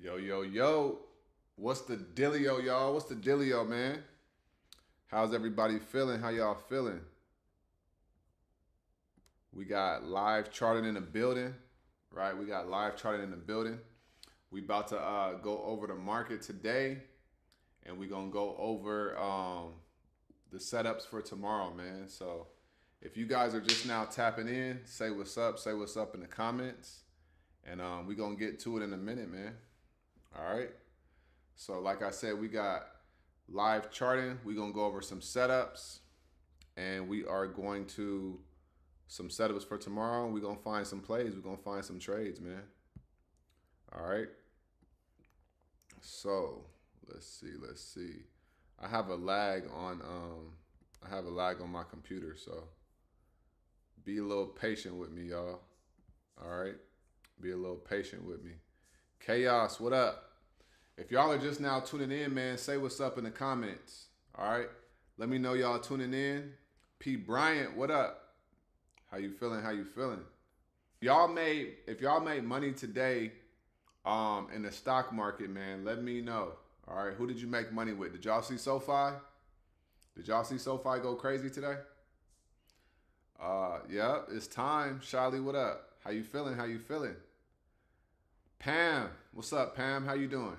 Yo, yo, yo. What's the dealio, y'all? What's the dealio, man? How's everybody feeling? How y'all feeling? We got live charting in the building, right? We got live charting in the building. We about to go over the market today, and we gonna go over the setups for tomorrow, man. So if you guys are just now tapping in, say what's up. Say what's up in the comments, and we gonna get to it in a minute, man. All right. So like I said, we got live charting. We're going to go over some setups, and we are going to some setups for tomorrow. We're going to find some plays. We're going to find some trades, man. All right. So let's see. I have a lag on my computer, so be a little patient with me, y'all. All right. Be a little patient with me. Chaos, what up? If y'all are just now tuning in, man, say what's up in the comments. All right. Let me know y'all tuning in. P. Bryant, what up? How you feeling? How you feeling? If y'all made money today in the stock market, man, let me know. All right. Who did you make money with? Did y'all see SoFi? Did y'all see SoFi go crazy today? Yeah, it's time. Shiley, what up? How you feeling? How you feeling? Pam, what's up, Pam? How you doing?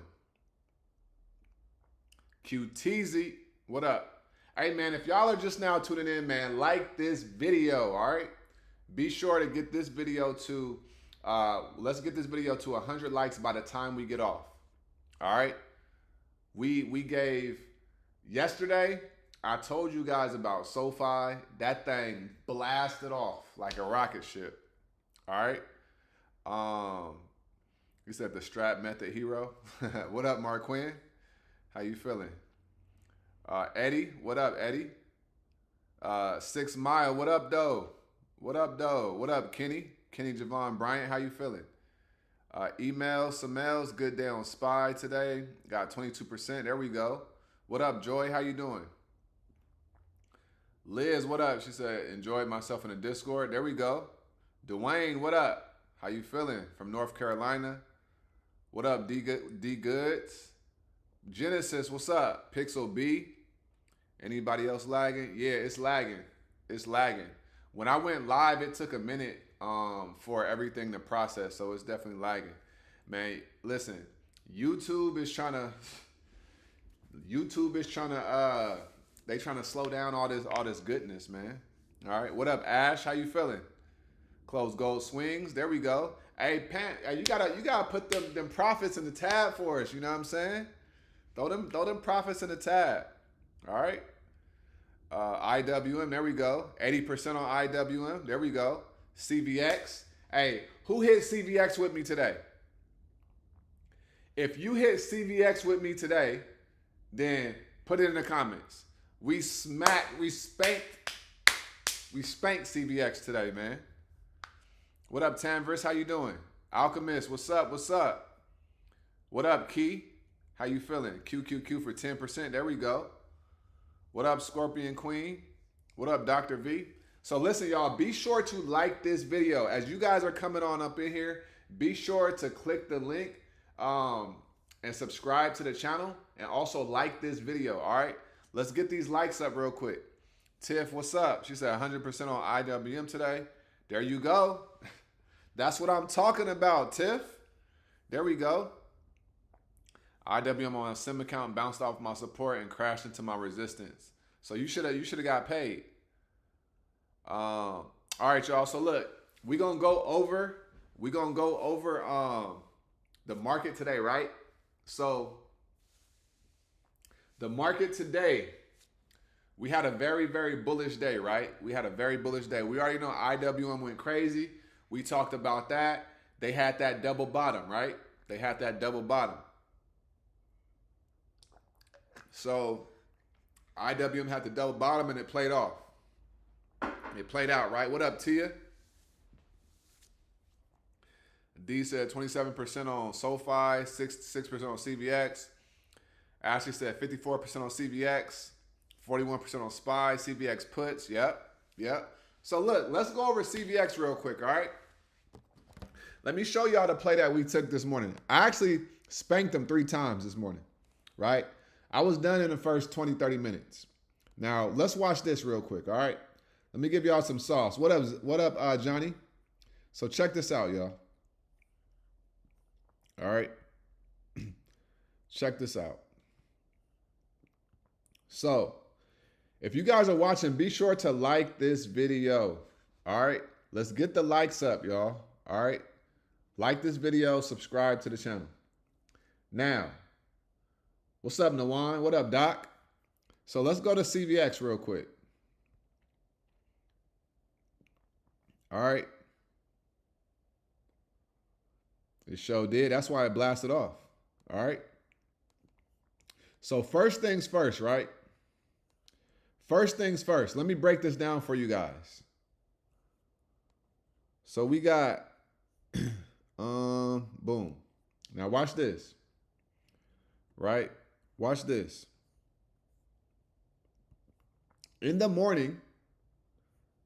QTZ, what up? Hey, man, if y'all are just now tuning in, man, like this video, all right? Be sure to get this video to, let's get this video to 100 likes by the time we get off, all right? We gave, yesterday, I told you guys about SoFi. That thing blasted off like a rocket ship, all right? You said the strap method hero. What up, Mark Quinn? How you feeling? Eddie, what up, Eddie? 6 Mile, what up, though? What up, though? What up, Kenny? Kenny Javon Bryant, how you feeling? Email, Samels, good day on SPY today. Got 22%. There we go. What up, Joy? How you doing? Liz, what up? She said, enjoyed myself in the Discord. There we go. Dwayne, what up? How you feeling? From North Carolina. What up, D Goods? Genesis, what's up? Pixel B. Anybody else lagging? Yeah, it's lagging. It's lagging. When I went live, it took a minute for everything to process, so it's definitely lagging. Man, listen, YouTube is trying to they trying to slow down all this goodness, man. All right. What up, Ash? How you feeling? Close gold swings. There we go. Hey, Pant, you gotta put them profits in the tab for us. You know what I'm saying? Throw them profits in the tab. All right. IWM. There we go. 80% on IWM. There we go. CVX. Hey, who hit CVX with me today? If you hit CVX with me today, then put it in the comments. We spanked CVX today, man. What up, Tanverse? How you doing? Alchemist, what's up? What's up? What up, Key? How you feeling? QQQ for 10%. There we go. What up, Scorpion Queen? What up, Dr. V? So listen, y'all, be sure to like this video. As you guys are coming on up in here, be sure to click the link and subscribe to the channel, and also like this video, all right? Let's get these likes up real quick. Tiff, what's up? She said 100% on IWM today. There you go. That's what I'm talking about, Tiff. There we go. IWM on a sim account bounced off my support and crashed into my resistance. So you should have got paid. All right, y'all. So look, we're gonna go over the market today, right? So the market today, we had a very, very bullish day, right? We had a very bullish day. We already know IWM went crazy. We talked about that. They had that double bottom, right? They had that double bottom. So IWM had the double bottom and it played off. It played out, right? What up, Tia? D said 27% on SoFi, 6% on CVX. Ashley said 54% on CVX, 41% on SPY, CVX puts. Yep. So look, let's go over CVX real quick, all right? Let me show y'all the play that we took this morning. I actually spanked them 3 times this morning, right? I was done in the first 20, 30 minutes. Now, let's watch this real quick, all right? Let me give y'all some sauce. What up, Johnny? So check this out, y'all. All right? Check this out. So, if you guys are watching, be sure to like this video, all right? Let's get the likes up, y'all, all right? Like this video, subscribe to the channel. Now, what's up, Nawan? What up, Doc? So let's go to CVX real quick. All right. It sure did. That's why it blasted off. All right. So first things first, right? First things first. Let me break this down for you guys. So we got, boom. Now watch this. Right? Watch this. In the morning,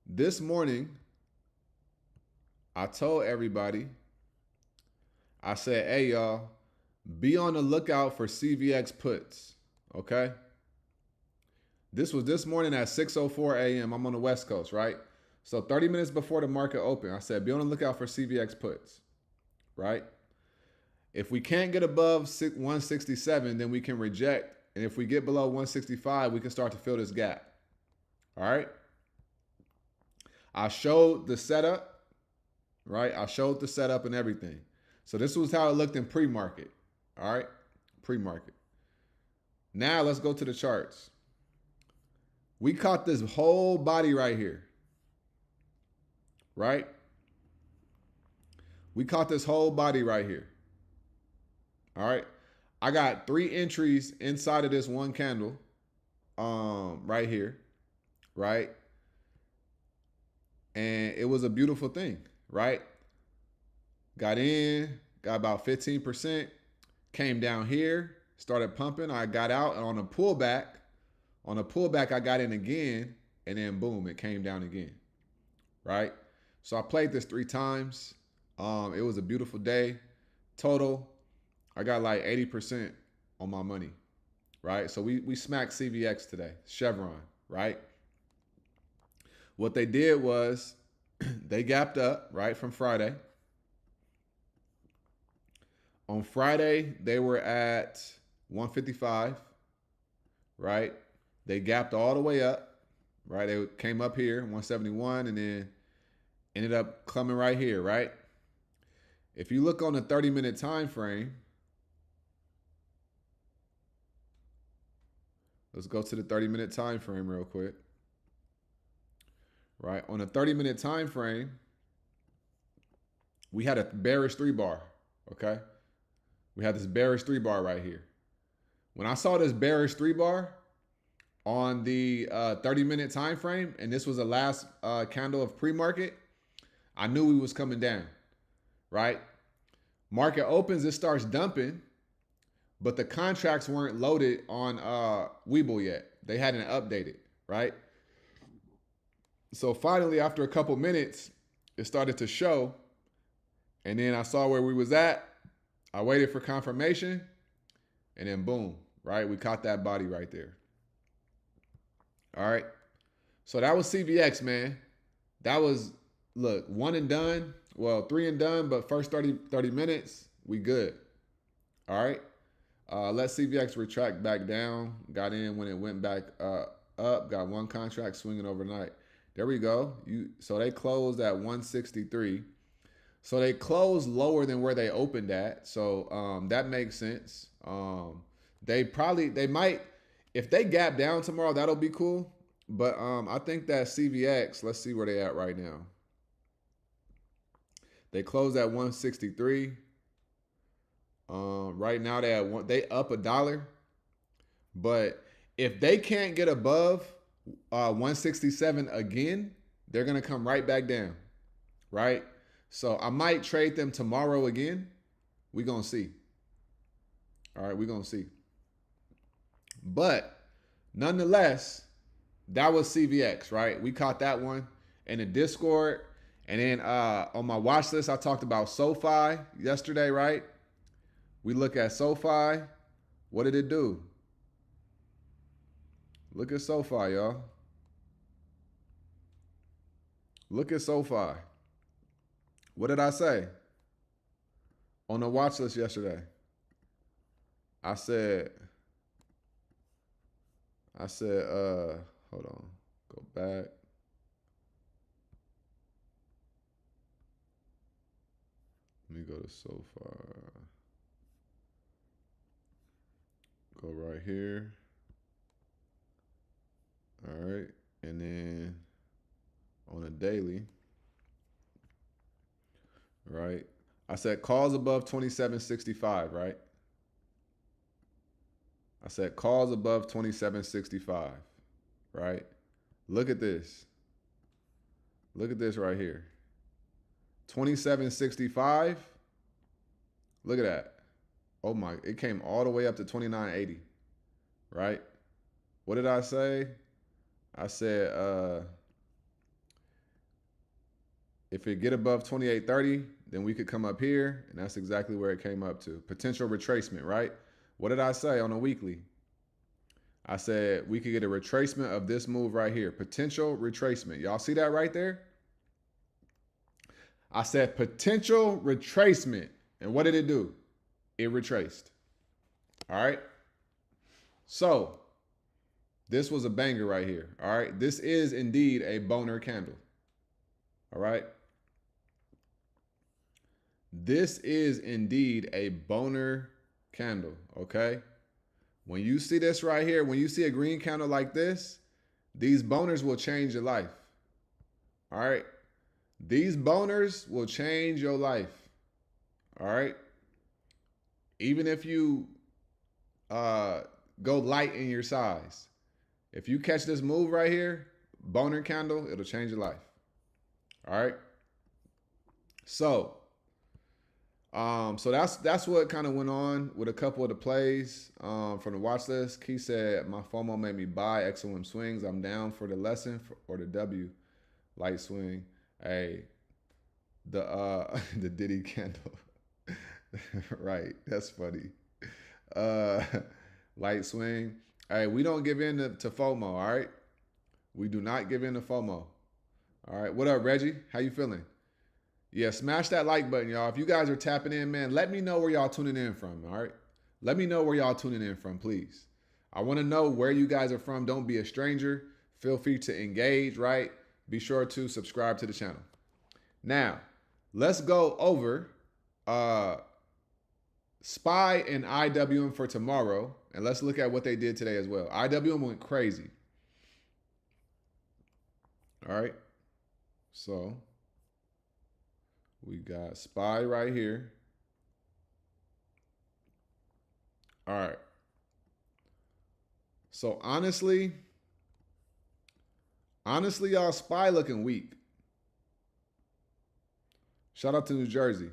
this morning, I told everybody, I said, hey, y'all, be on the lookout for CVX puts, okay? This was this morning at 6:04 a.m. I'm on the West Coast, right? So 30 minutes before the market opened, I said, be on the lookout for CVX puts, right? If we can't get above 167, then we can reject. And if we get below 165, we can start to fill this gap. All right. I showed the setup, right? I showed the setup and everything. So this was how it looked in pre-market. All right. Pre-market. Now let's go to the charts. We caught this whole body right here. Right? We caught this whole body right here. All right. I got 3 entries inside of this one candle. Right here. Right? And it was a beautiful thing, right? Got in, got about 15%, came down here, started pumping. I got out, and on a pullback, I got in again, and then boom, it came down again, right? So I played this 3 times. It was a beautiful day. Total, I got like 80% on my money, right? So we smacked CVX today, Chevron, right? What they did was they gapped up, right, from Friday. On Friday, they were at 155, right? They gapped all the way up, right? They came up here, 171, and then ended up coming right here, right? If you look on the 30-minute time frame, let's go to the 30-minute time frame real quick. Right, on a 30-minute time frame, we had a bearish 3-bar, okay? We had this bearish 3-bar right here. When I saw this bearish 3-bar on the 30-minute time frame, and this was the last candle of pre-market, I knew we was coming down, right? Market opens, it starts dumping, but the contracts weren't loaded on Webull yet. They hadn't updated, right? So finally, after a couple minutes, it started to show. And then I saw where we was at. I waited for confirmation. And then boom, right? We caught that body right there. All right. So that was CVX, man. That was, look, 1 and done. Well, 3 and done, but first 30 minutes, we good. All right. Let CVX retract back down. Got in when it went back up. Got 1 contract swinging overnight. There we go. So they closed at 163. So they closed lower than where they opened at. So that makes sense. They might, if they gap down tomorrow, that'll be cool. But I think that CVX, let's see where they at right now. They closed at 163. Right now they up $1. But if they can't get above 167 again, they're going to come right back down, right? So I might trade them tomorrow again. We're going to see. All right, we're going to see. But nonetheless, that was CVX, right? We caught that one in the Discord. And then on my watch list, I talked about SoFi yesterday, right? We look at SoFi. What did it do? Look at SoFi, y'all. Look at SoFi. What did I say on the watch list yesterday? I said, hold on, go back. Let me go to SoFi. Go right here. All right. And then on a daily, right? I said calls above 2765, right? I said calls above 2765, right? Look at this. Look at this right here. 2765. Look at that. Oh my, it came all the way up to 2980, right? What did I say? I said if it get above 2830, then we could come up here, and that's exactly where it came up to. Potential retracement, right? What did I say on a weekly? I said we could get a retracement of this move right here. Potential retracement. Y'all see that right there? I said potential retracement. And what did it do? It retraced. All right. So this was a banger right here. All right. This is indeed a boner candle. All right. This is indeed a boner candle. Okay. When you see this right here, when you see a green candle like this, these boners will change your life. All right. These boners will change your life. All right. Even if you go light in your size, if you catch this move right here, boner candle, it'll change your life. All right. So that's what kind of went on with a couple of the plays from the watch list. Key said my FOMO made me buy XOM swings. I'm down for the lesson or the W light swing. Hey, the Diddy candle. Right, that's funny. Light swing. Hey, we don't give in to FOMO, all right? We do not give in to FOMO. All right, what up, Reggie? How you feeling? Yeah, smash that like button, y'all. If you guys are tapping in, man, let me know where y'all tuning in from, all right? Let me know where y'all tuning in from, please. I want to know where you guys are from. Don't be a stranger. Feel free to engage, right? Be sure to subscribe to the channel. Now, let's go over SPY and IWM for tomorrow, and let's look at what they did today as well. IWM went crazy. All right. So we got SPY right here. All right. So honestly, y'all, SPY looking weak. Shout out to New Jersey.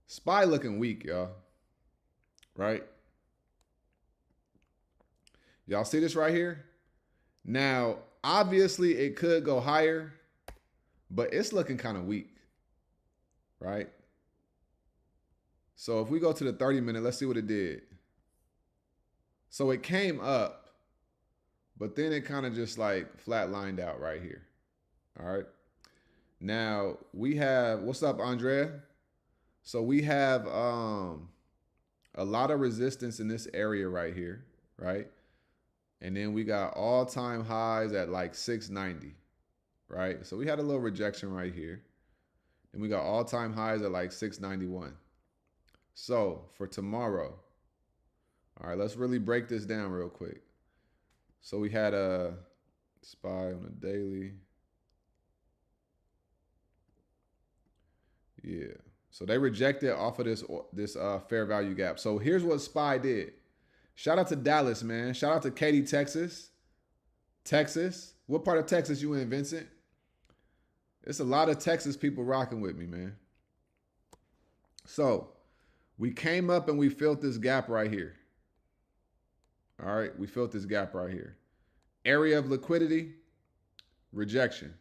SPY looking weak, y'all. Right? Y'all see this right here? Now, obviously, it could go higher, but it's looking kind of weak. Right? So if we go to the 30-minute, let's see what it did. So it came up, but then it kind of just like flatlined out right here. All right? Now, we have, what's up, Andrea? So we have a lot of resistance in this area right here, right? And then we got all-time highs at like 690, right? So we had a little rejection right here. And we got all-time highs at like 691. So for tomorrow, all right, let's really break this down real quick. So we had a SPY on a daily. Yeah. So they rejected off of this fair value gap. So here's what SPY did. Shout out to Dallas, man. Shout out to Katy, Texas. Texas. What part of Texas you in, Vincent? It's a lot of Texas people rocking with me, man. So we came up and we filled this gap right here. All right. We filled this gap right here. Area of liquidity, rejection.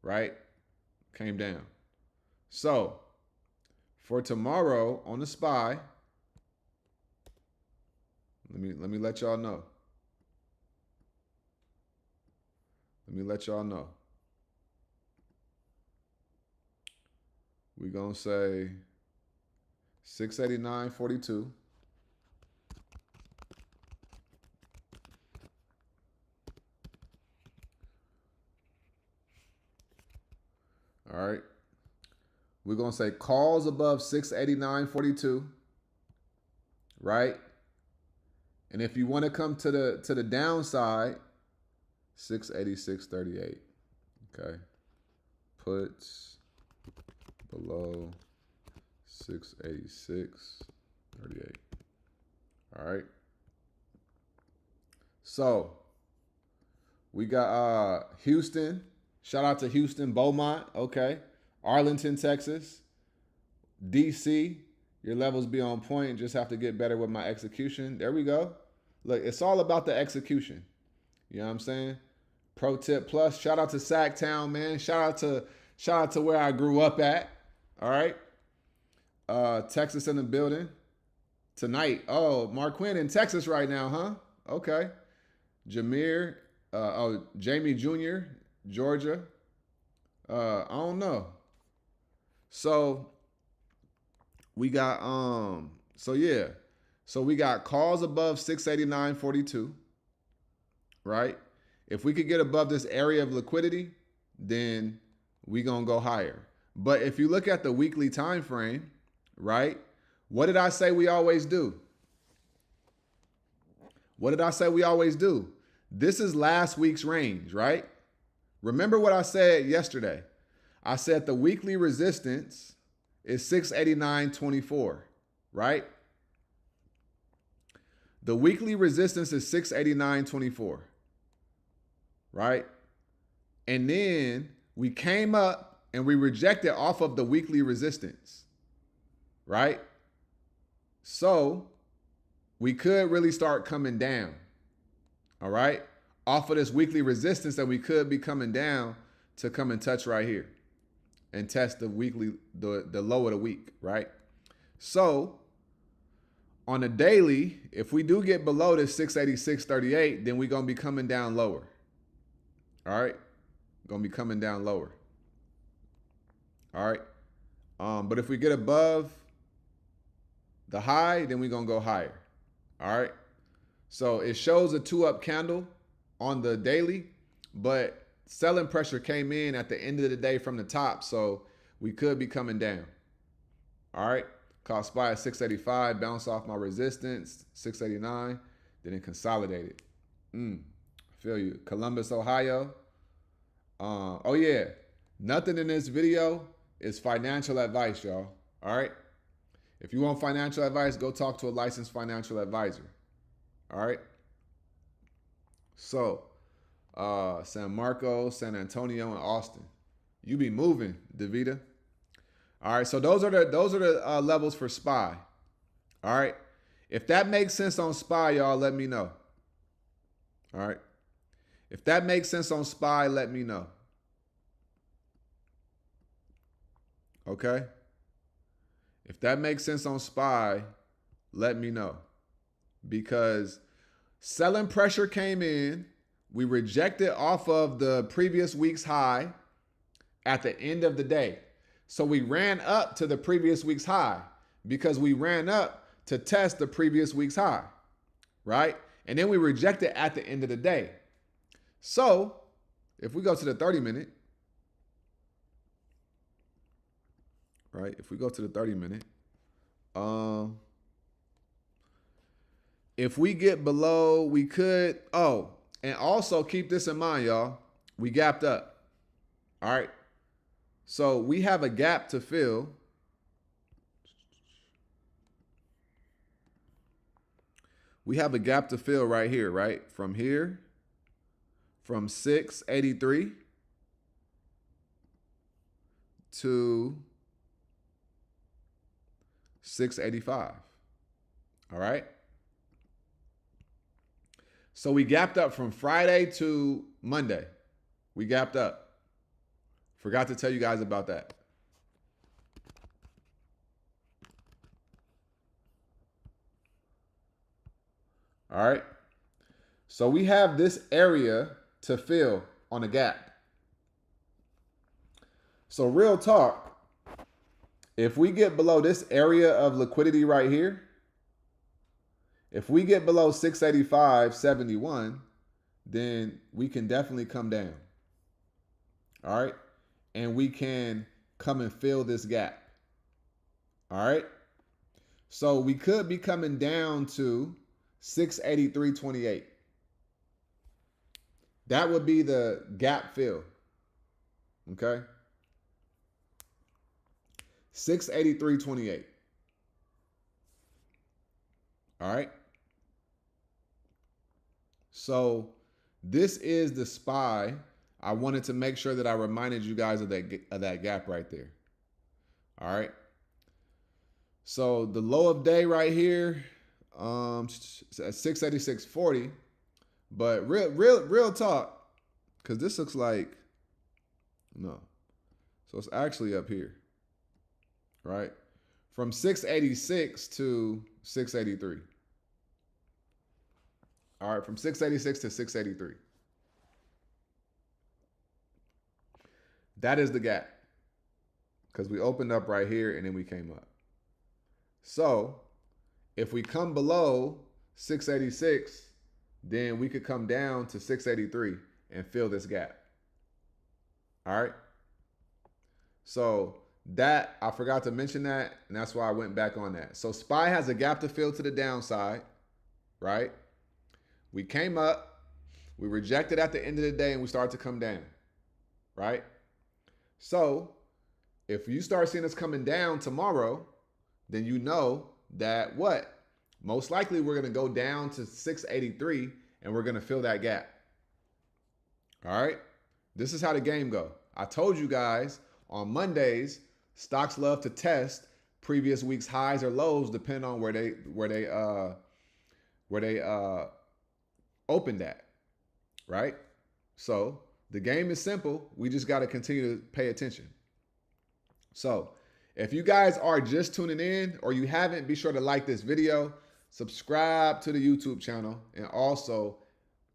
right? Came down. So for tomorrow on the SPY, let me let y'all know. Let me let y'all know. We're gonna say 689.42. All right. We're going to say calls above 689.42, right? And if you want to come to the downside, 686.38. Okay. Puts below 686.38. All right. So we got Houston. Shout out to Houston, Beaumont. Okay. Arlington, Texas. DC. Your levels be on point. Just have to get better with my execution. There we go. Look, it's all about the execution. You know what I'm saying? Pro tip plus. Shout out to Sacktown, man. Shout out to where I grew up at. All right. Texas in the building tonight. Oh, Marquin in Texas right now, huh? Okay. Jameer. Jamie Jr. Georgia. I don't know. So we got So we got calls above 689.42, right? If we could get above this area of liquidity, then we gonna go higher. But if you look at the weekly time frame, right? What did I say we always do? What did I say we always do? This is last week's range, right? Remember what I said yesterday. I said the weekly resistance is 689.24, right? The weekly resistance is 689.24, right? And then we came up and we rejected off of the weekly resistance, right? So we could really start coming down, all right? Off of this weekly resistance that we could be coming down to come and touch right here and test the weekly, the low of the week, right? So on a daily, if we do get below this 686.38, then we're going to be coming down lower. All right? Going to be coming down lower. All right? But if we get above the high, then we're going to go higher. All right? So it shows a 2-up candle on the daily, but selling pressure came in at the end of the day from the top, so we could be coming down. All right? Caught SPY at 685, bounced off my resistance, 689, then it consolidated. Feel you. Columbus, Ohio. Oh yeah, nothing in this video is financial advice, y'all. All right? If you want financial advice, go talk to a licensed financial advisor. All right? So, San Marcos, San Antonio, and Austin. You be moving, DeVita. All right, so those are the levels for SPY. All right, if that makes sense on SPY, y'all, let me know. All right, if that makes sense on SPY, let me know. Okay, if that makes sense on SPY, let me know, because selling pressure came in. We rejected off of the previous week's high at the end of the day. So we ran up to the previous week's high because we ran up to test the previous week's high, right? And then we rejected at the end of the day. So if we go to the 30-minute, right? If we go to the 30-minute, if we get below, we could, and also keep this in mind, y'all. We gapped up. All right. So we have a gap to fill. We have a gap to fill right here, right? From here, from 683 to 685. All right. So we gapped up from Friday to Monday. We gapped up. Forgot to tell you guys about that. All right. So we have this area to fill on a gap. So real talk, if we get below this area of liquidity right here, if we get below 685.71, then we can definitely come down. All right. And we can come and fill this gap. All right. So we could be coming down to 683.28. That would be the gap fill. Okay. 683.28. All right. So this is the SPY. I wanted to make sure that I reminded you guys of that gap right there. All right. So the low of day right here, at 686.40. But real talk, because this looks like no. So it's actually up here. Right? From 686 to 683. All right, from 686 to 683. That is the gap. Because we opened up right here and then we came up. So if we come below 686, then we could come down to 683 and fill this gap. All right. So that, I forgot to mention that, and that's why I went back on that. So SPY has a gap to fill to the downside, right? We came up, we rejected at the end of the day, and we started to come down, right? So if you start seeing us coming down tomorrow, then you know that what? Most likely we're going to go down to 683 and we're going to fill that gap. All right? This is how the game go. I told you guys on Mondays, stocks love to test previous week's highs or lows depending on where they opened at, right? So the game is simple. We just got to continue to pay attention. So if you guys are just tuning in or you haven't, be sure to like this video, subscribe to the YouTube channel, and also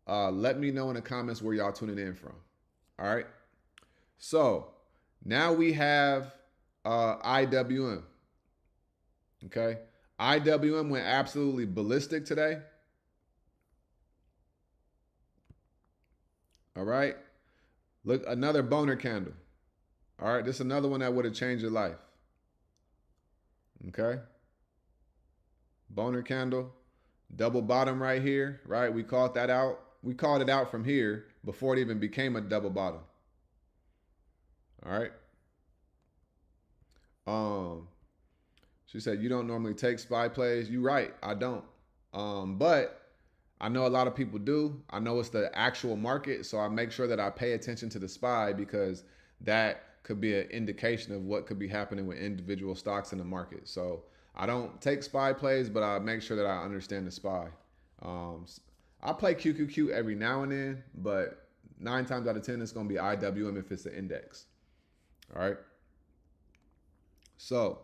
let me know in the comments where y'all tuning in from. All right. So now we have IWM. Okay. IWM went absolutely ballistic today. All right. Look, another boner candle. All right. This is another one that would have changed your life. Okay. Boner candle. Double bottom right here. Right. We called that out. We called it out from here before it even became a double bottom. All right. She said, you don't normally take SPY plays. You're right. I don't. But I know a lot of people do. I know it's the actual market. So I make sure that I pay attention to the SPY because that could be an indication of what could be happening with individual stocks in the market. So I don't take SPY plays, but I make sure that I understand the SPY. I play QQQ every now and then, but 9 times out of 10, it's going to be IWM if it's an index. All right. So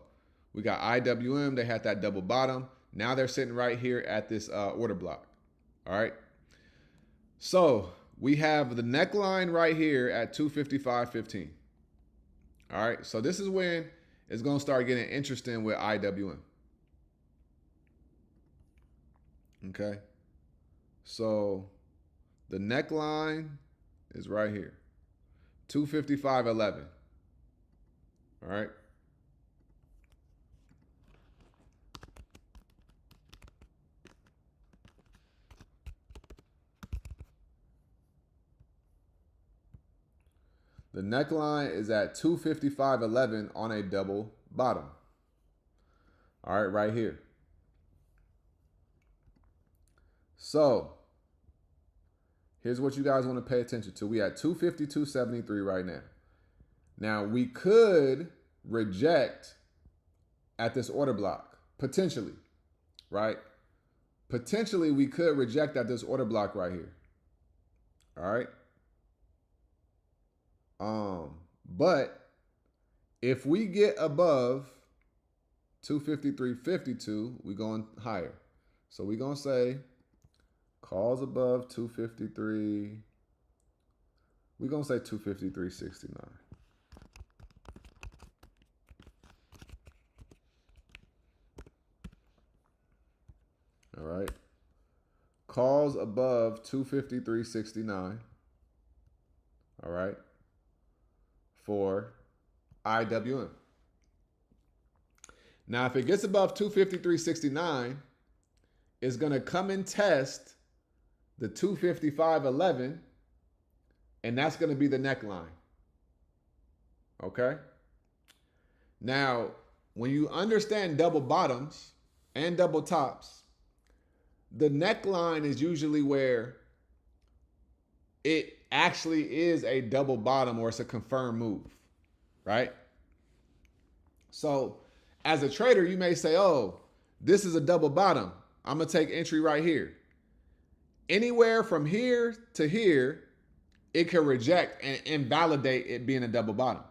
we got IWM. They had that double bottom. Now they're sitting right here at this order block. All right. So we have the neckline right here at 255.15. All right. So this is when it's going to start getting interesting with IWM. Okay. So the neckline is right here. 255.11. All right. The neckline is at 255.11 on a double bottom. All right, right here. So here's what you guys want to pay attention to. We at 252.73 right now. Now we could reject at this order block, potentially, right? Potentially we could reject at this order block right here. All right. But if we get above 253.52, we're going higher. So we're going to say calls above 253. We're going to say 253.69. All right. Calls above 253.69. All right. For IWM. Now, if it gets above 253.69, it's going to come and test the 255.11, and that's going to be the neckline. Okay? Now, when you understand double bottoms and double tops, the neckline is usually where it actually is a double bottom or it's a confirmed move, right? So as a trader, you may say, oh, this is a double bottom. I'm going to take entry right here. Anywhere from here to here, it can reject and invalidate it being a double bottom,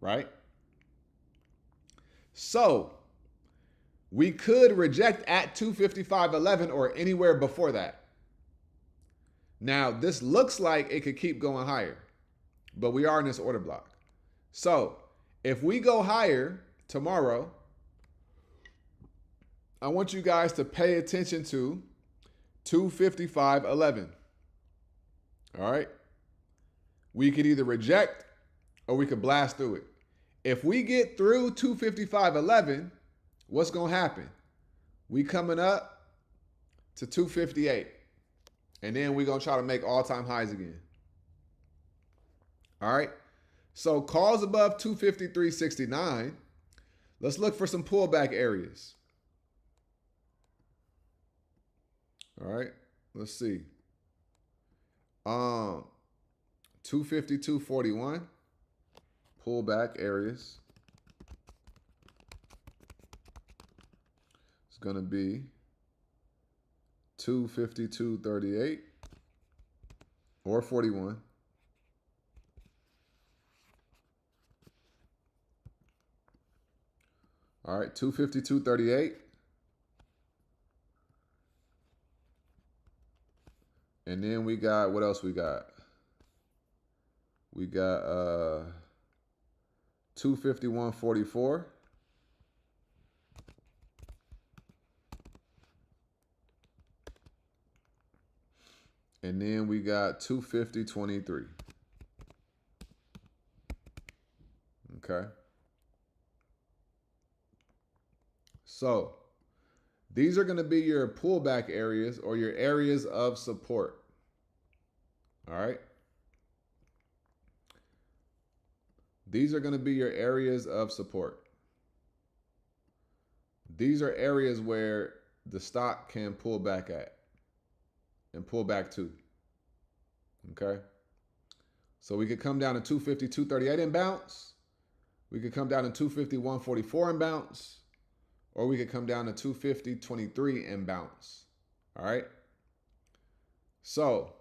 right? So we could reject at 255.11 or anywhere before that. Now, this looks like it could keep going higher, but we are in this order block. So if we go higher tomorrow, I want you guys to pay attention to 255.11. All right? We could either reject or we could blast through it. If we get through 255.11, what's going to happen? We coming up to 258. And then we're going to try to make all-time highs again. All right? So calls above 253.69. Let's look for some pullback areas. All right? Let's see. 252.41. Pullback areas. It's going to be 252.38 or 41. All right, 252.38. And then we got, what else we got? We got 251.44. And then we got 250.23. Okay. So these are going to be your pullback areas or your areas of support. All right. These are going to be your areas of support. These are areas where the stock can pull back at and pull back to. Okay. So we could come down to 252.38 and bounce. We could come down to 251.44 and bounce. Or we could come down to 250.23 and bounce. All right. So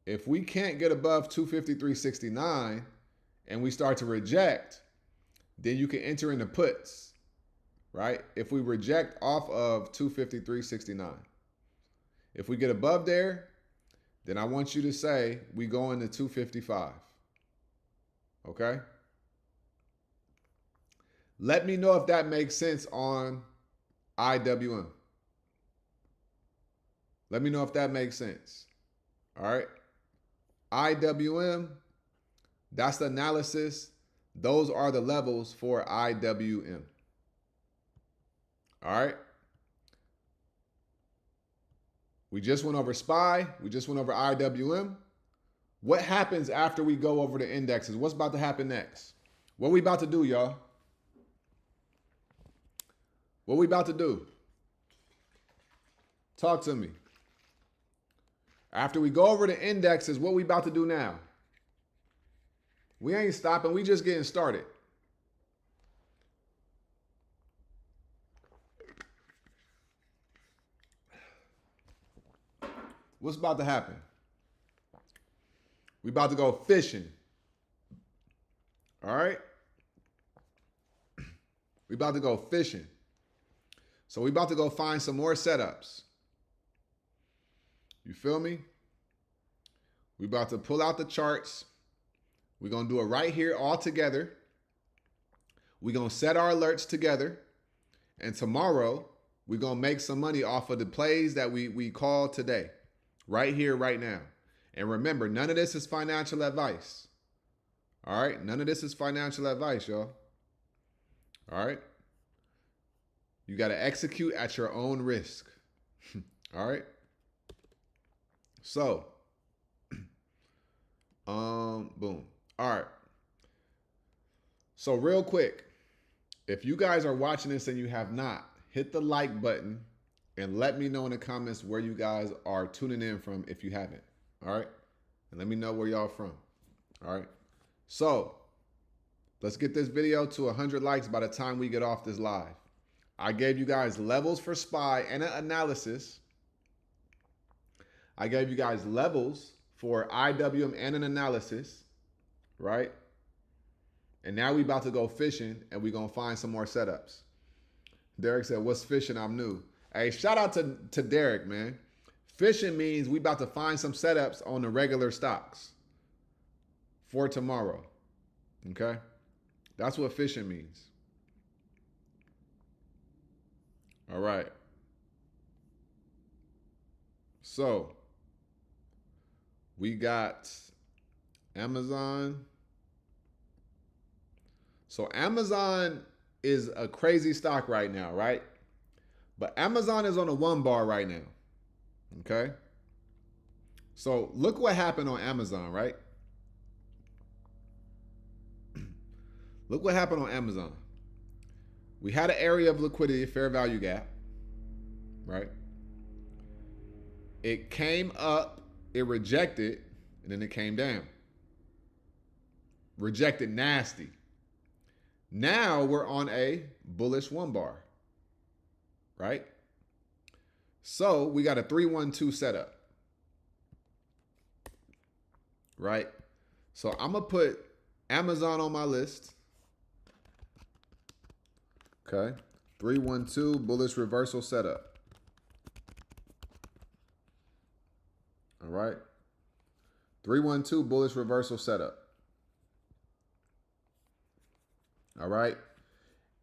if we can't get above 253.69 and we start to reject, then you can enter into puts, right? If we reject off of 253.69. If we get above there, then I want you to say we go into 255. Okay? Let me know if that makes sense on IWM. Let me know if that makes sense. All right? IWM, that's the analysis. Those are the levels for IWM. All right? We just went over SPY. We just went over IWM. What happens after we go over the indexes? What's about to happen next? What we about to do, y'all? What we about to do? Talk to me. After we go over the indexes, what we about to do now? We ain't stopping. We just getting started. What's about to happen? We about to go fishing. All right. We about to go fishing. So we about to go find some more setups. You feel me? We about to pull out the charts. We're going to do it right here all together. We're going to set our alerts together. And tomorrow, we're going to make some money off of the plays that we call today. Right here, right now. And remember, none of this is financial advice. All right? None of this is financial advice, y'all. All right? You got to execute at your own risk. All right? So, boom. All right. So real quick, if you guys are watching this and you have not, hit the like button and let me know in the comments where you guys are tuning in from if you haven't. All right? And let me know where y'all from. All right? So, let's get this video to 100 likes by the time we get off this live. I gave you guys levels for SPY and an analysis. I gave you guys levels for IWM and an analysis, right? And now we about to go fishing and we going to find some more setups. Derek said, what's fishing? I'm new. Hey, shout out to Derek, man. Fishing means we about to find some setups on the regular stocks for tomorrow, okay? That's what fishing means. All right. So, we got Amazon. So Amazon is a crazy stock right now, right? But Amazon is on a 1 bar right now. Okay? So look what happened on Amazon, right? Look what happened on Amazon. We had an area of liquidity, fair value gap, right? It came up, it rejected, and then it came down. Rejected nasty. Now we're on a bullish 1 bar, right? So we got a 3-1-2 setup, right? So I'm going to put Amazon on my list. Okay. 3-1-2 bullish reversal setup. All right. 3-1-2 bullish reversal setup. All right.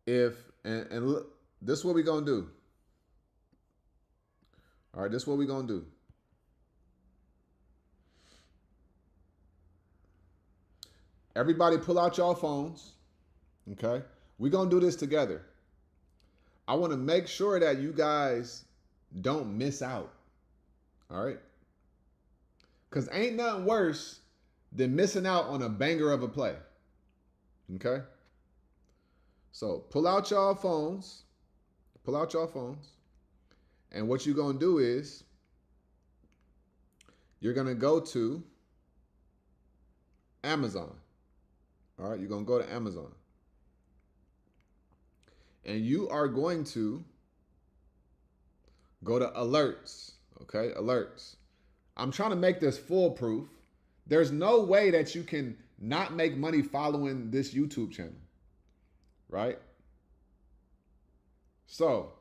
And look, this is what we're going to do. All right. This is what we're going to do. Everybody pull out y'all phones. Okay. We're going to do this together. I want to make sure that you guys don't miss out. All right. Because ain't nothing worse than missing out on a banger of a play. Okay. So pull out y'all phones. Pull out y'all phones. And what you're going to do is you're going to go to Amazon. All right. You're going to go to Amazon. And you are going to go to alerts, okay? Alerts. I'm trying to make this foolproof. There's no way that you can not make money following this YouTube channel, right? So,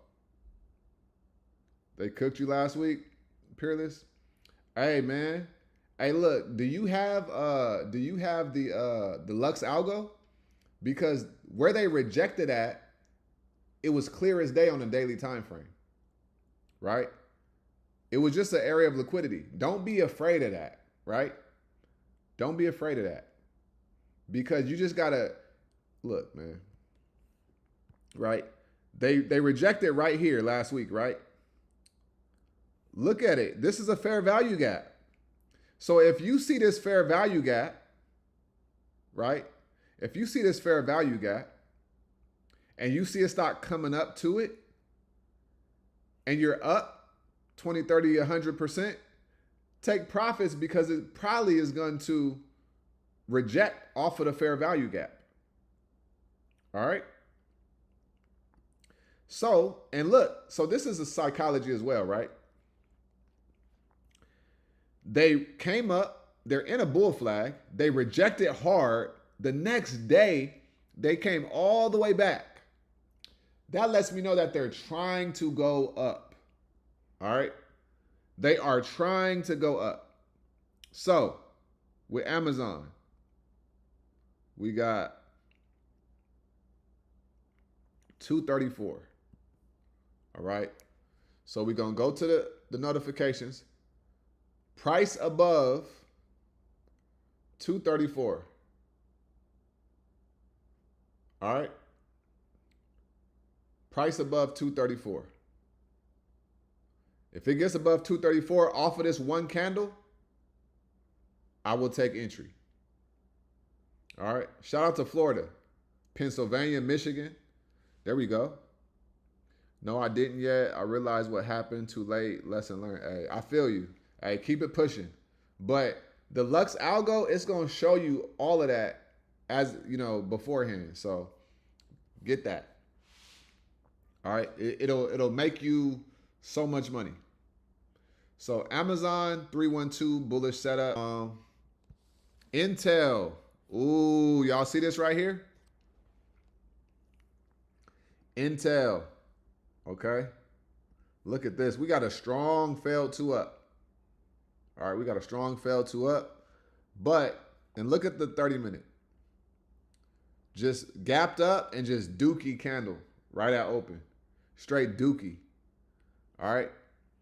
they cooked you last week, Peerless? Hey, man. Hey, look, do you have the Lux Algo? Because where they rejected at, it was clear as day on a daily time frame, right? It was just an area of liquidity. Don't be afraid of that, right? Don't be afraid of that. Because you just got to, look, man, right? They rejected right here last week, right? Look at it. This is a fair value gap. So if you see this fair value gap, right? If you see this fair value gap, and you see a stock coming up to it, and you're up 20, 30, 100%, take profits because it probably is going to reject off of the fair value gap. All right? So, and look, so this is a psychology as well, right? They came up, they're in a bull flag, they reject it hard, The next day, they came all the way back. That lets me know that they're trying to go up. All right. They are trying to go up. So with Amazon, we got 234. All right. So we're going to go to the notifications. Price above 234. All right. Price above 234. If it gets above 234 off of this one candle, I will take entry. All right. Shout out to Florida, Pennsylvania, Michigan. There we go. No, I didn't yet. I realized what happened. Too late. Lesson learned. Hey, I feel you. Hey, keep it pushing. But the Lux Algo, it's going to show you all of that as, you know, beforehand. So get that. All right. It'll make you so much money. So Amazon 312 bullish setup. Intel. Ooh, y'all see this right here? Intel. Okay. Look at this. We got a strong failed 2 up. All right, we got a strong failed 2 up. But, and look at the 30-minute. Just gapped up and just dookie candle right at open. Straight dookie. All right.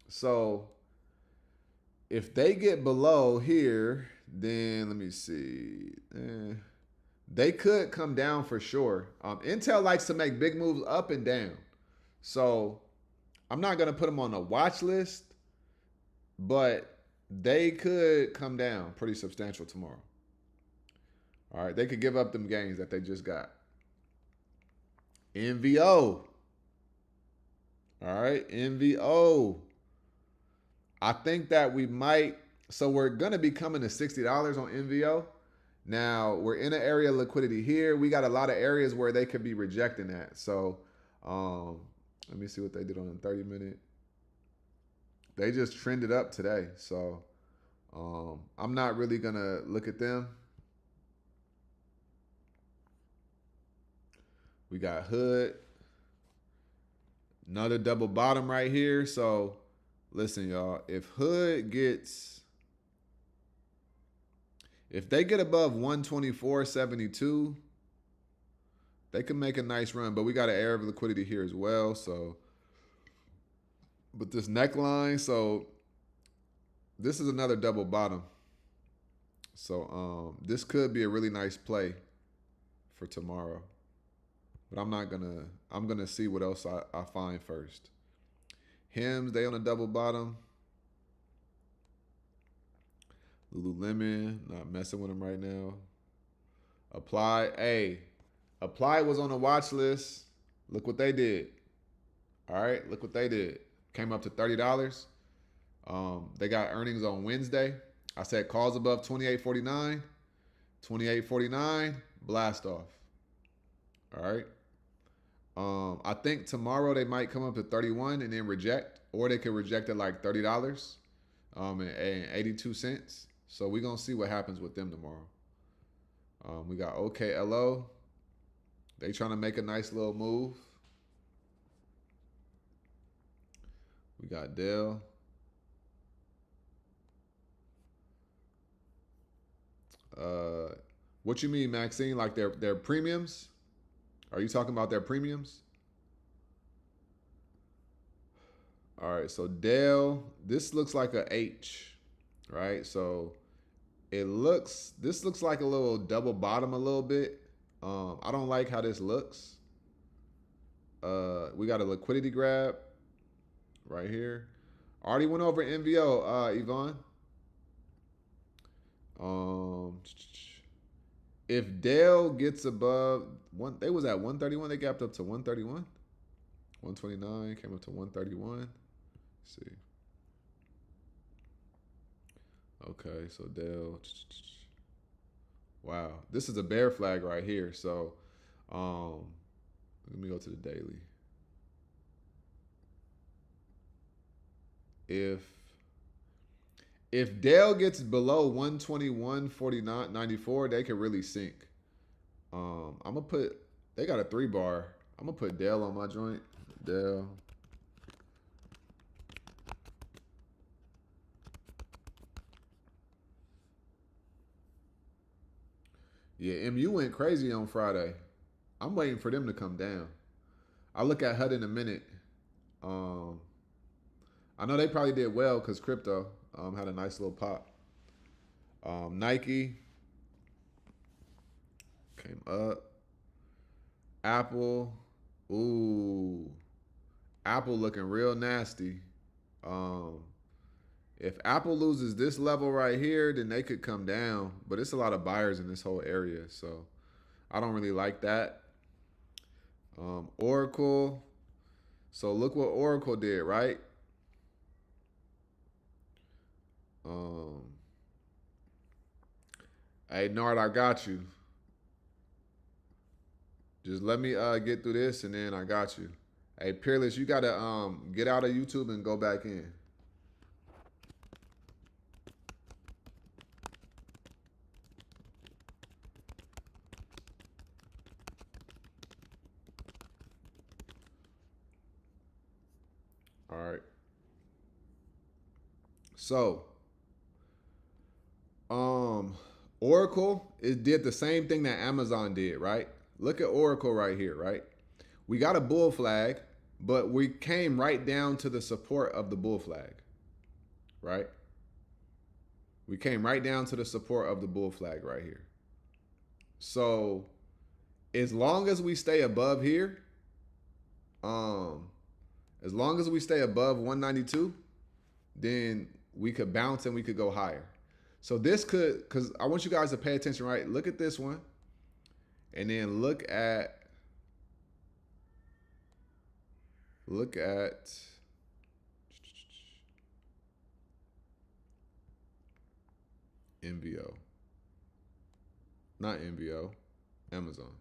So if they get below here, then let me see. They could come down for sure. Intel likes to make big moves up and down. So I'm not going to put them on a watch list, but they could come down pretty substantial tomorrow. All right. They could give up them gains that they just got. NVO. All right. NVO. I think that we might. So we're going to be coming to $60 on NVO. Now, we're in an area of liquidity here. We got a lot of areas where they could be rejecting that. So let me see what they did on the 30-minute. They just trended up today. So I'm not really going to look at them. We got Hood. Another double bottom right here. So listen, y'all. If Hood gets... If they get above 124.72, they can make a nice run. But we got an area of liquidity here as well. So, but this neckline, so this is another double bottom. So this could be a really nice play for tomorrow. But I'm gonna see what else I find first. Hims, they on a double bottom. Lululemon, not messing with them right now. Apply, hey, Apply was on the watch list. Look what they did. All right, look what they did. Came up to $30. They got earnings on Wednesday. I said calls above 28.49. 28.49, blast off. All right. I think tomorrow they might come up to 31 and then reject, or they could reject at like $30 and 82 cents. So we're going to see what happens with them tomorrow. We got OKLO. They trying to make a nice little move. We got Dell. What you mean, Maxine? Like their premiums? Are you talking about their premiums? All right, so Dell, this looks like a H, right? So this looks like a little double bottom a little bit. I don't like how this looks. We got a liquidity grab right here. Already went over NVO, Yvonne. If Dell gets above one, they was at 131. They gapped up to 131. 129 came up to 131. Let's see. Okay, so Dell. Wow, this is a bear flag right here. So, let me go to the daily. If Dell gets below 121.49.94, they could really sink. I'm gonna put. They got a 3-bar. I'm gonna put Dell on my joint. Dell. Yeah, MU went crazy on Friday. I'm waiting for them to come down. I'll look at HUD in a minute. Um, I know they probably did well because crypto had a nice little pop. Nike came up. Apple, ooh, Apple looking real nasty. Um, if Apple loses this level right here, then they could come down. But it's a lot of buyers in this whole area, so I don't really like that. Oracle. So look what Oracle did, right? Um, hey Nard, I got you. Just let me get through this and then I got you. Hey Peerless, you gotta get out of YouTube and go back in. All right. So, Oracle, it did the same thing that Amazon did, right? Look at Oracle right here, right? We got a bull flag, but we came right down to the support of the bull flag, right? We came right down to the support of the bull flag right here. So, as long as we stay above here, as long as we stay above 192, then we could bounce and we could go higher. So this could, because I want you guys to pay attention, right? Look at this one. And then look at MVO. Not MVO, Amazon.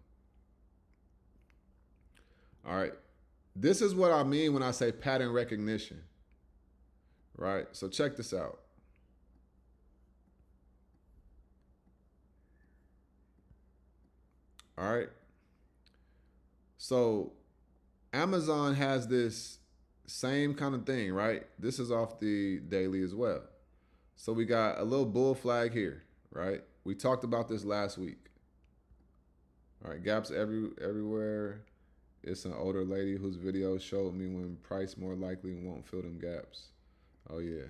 All right. This is what I mean when I say pattern recognition. Right? So check this out. All right. So Amazon has this same kind of thing, right? This is off the daily as well. So we got a little bull flag here, right? We talked about this last week. All right, gaps everywhere. It's an older lady whose video showed me when price more likely won't fill them gaps. Oh yeah.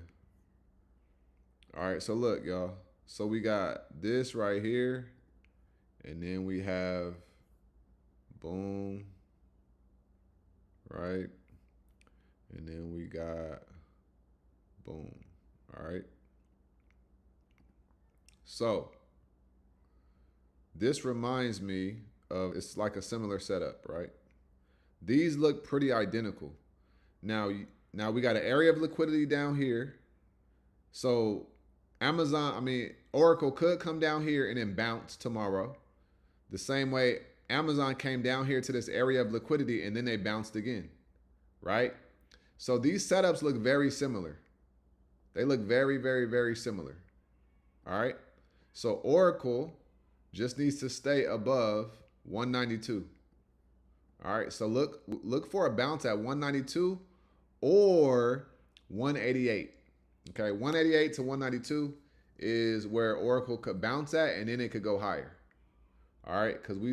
All right, so look, y'all. So we got this right here, and then we have boom, right? And then we got boom, all right? So this reminds me of, it's like a similar setup, right? These look pretty identical. Now we got an area of liquidity down here. So Oracle could come down here and then bounce tomorrow. The same way Amazon came down here to this area of liquidity and then they bounced again, right? So these setups look very similar. They look very, very, very similar. All right. So Oracle just needs to stay above 192. All right. So look for a bounce at 192 or 188. Okay. 188 to 192 is where Oracle could bounce at, and then it could go higher. All right. Because we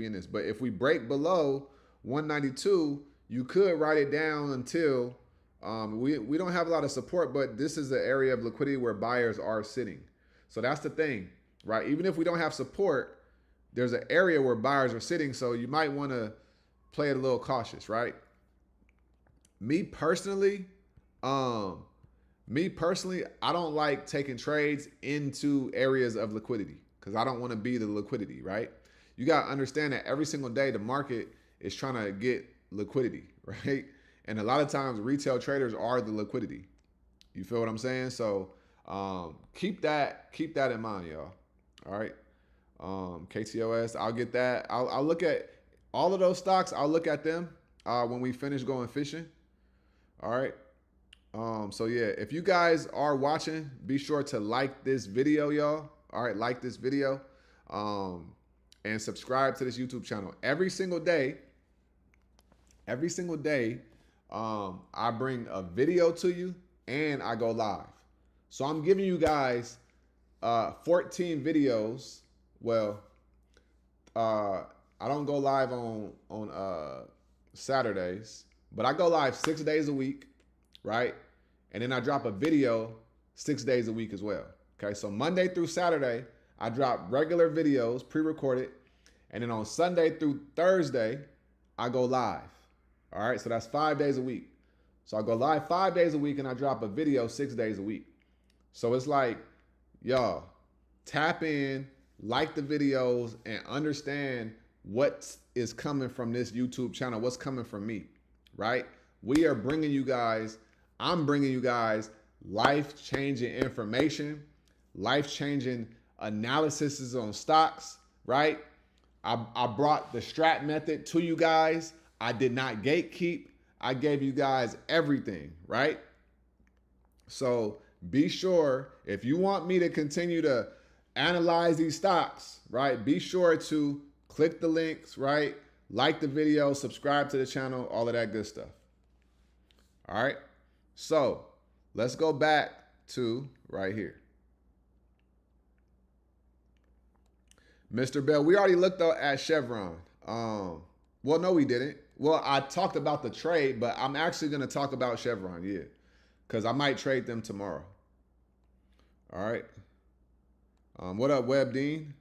in this. But if we break below 192, you could write it down until we don't have a lot of support, but this is the area of liquidity where buyers are sitting. So that's the thing, right? Even if we don't have support, there's an area where buyers are sitting. So you might want to play it a little cautious, right? Me personally, I don't like taking trades into areas of liquidity because I don't want to be the liquidity, right? You got to understand that every single day the market is trying to get liquidity, right? And a lot of times retail traders are the liquidity. You feel what I'm saying? So keep that in mind, y'all. All right. KTOS, I'll get that. I'll look at all of those stocks. I'll look at them when we finish going fishing. All right. So yeah, if you guys are watching, be sure to like this video, y'all. All right, like this video. and subscribe to this YouTube channel. Every single day, I bring a video to you and I go live. So I'm giving you guys 14 videos. Well, I don't go live on Saturdays, but I go live 6 days a week, right? And then I drop a video 6 days a week as well. Okay, so Monday through Saturday, I drop regular videos, pre-recorded, and then on Sunday through Thursday, I go live. All right, so that's 5 days a week. So I go live 5 days a week and I drop a video 6 days a week. So it's like, y'all, tap in, like the videos, and understand what is coming from this YouTube channel, what's coming from me, right? We are bringing you guys, I'm bringing you guys life-changing information, life-changing analysis on stocks, right? I brought the strat method to you guys. I did not gatekeep. I gave you guys everything, right? So be sure, if you want me to continue to analyze these stocks, right? Be sure to click the links, right? Like the video, subscribe to the channel, all of that good stuff. All right. So let's go back to right here. Mr. Bell, we already looked at Chevron. Well, no, we didn't. Well, I talked about the trade, but I'm actually going to talk about Chevron, yeah, because I might trade them tomorrow. All right. What up, Web Dean?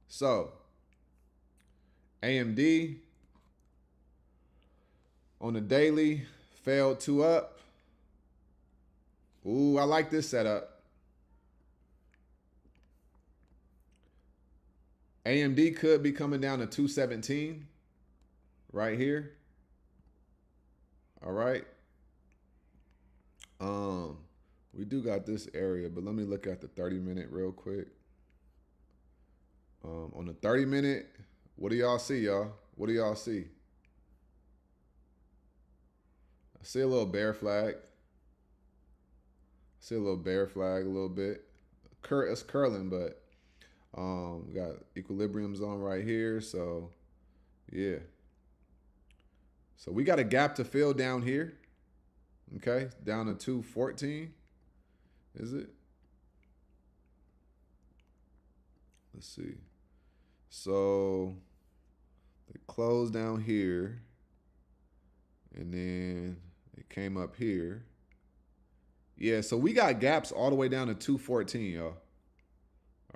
So, AMD on the daily failed 2 up. Ooh, I like this setup. AMD could be coming down to 217 right here. All right. We do got this area, but let me look at the 30-minute real quick. On the 30-minute, what do y'all see, y'all? What do y'all see? I see a little bear flag. I see a little bear flag a little bit. It's curling, but we got equilibrium zone right here. So, yeah. So we got a gap to fill down here. Okay, down to 214. Is it? Let's see. So they closed down here, and then it came up here. Yeah, so we got gaps all the way down to 214, y'all.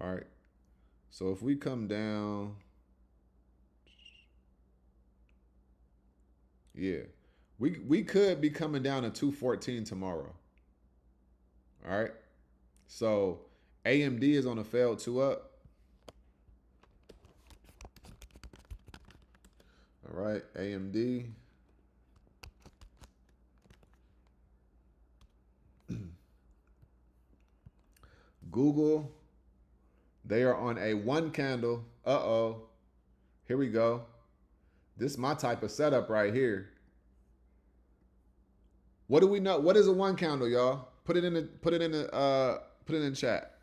All right. So if we come down, yeah, we could be coming down to 214 tomorrow. All right. So AMD is on a failed 2 up. All right, AMD. Google, they are on a 1 candle. Uh-oh. Here we go. This is my type of setup right here. What do we know? What is a 1 candle, y'all? Put it in the chat.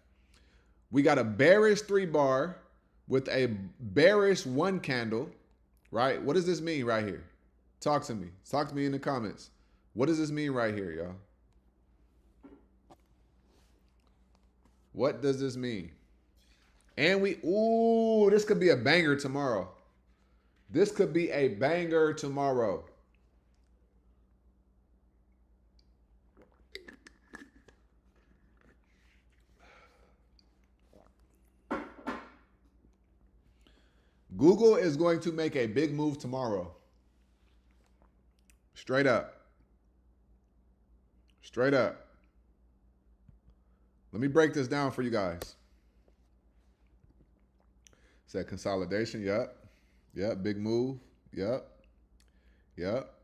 We got a bearish 3 bar with a bearish 1 candle, right? What does this mean right here? Talk to me. Talk to me in the comments. What does this mean right here, y'all? What does this mean? And ooh, this could be a banger tomorrow. This could be a banger tomorrow. Google is going to make a big move tomorrow. Straight up. Straight up. Let me break this down for you guys. Said consolidation. Yep. Yep. Big move. Yep. Yep.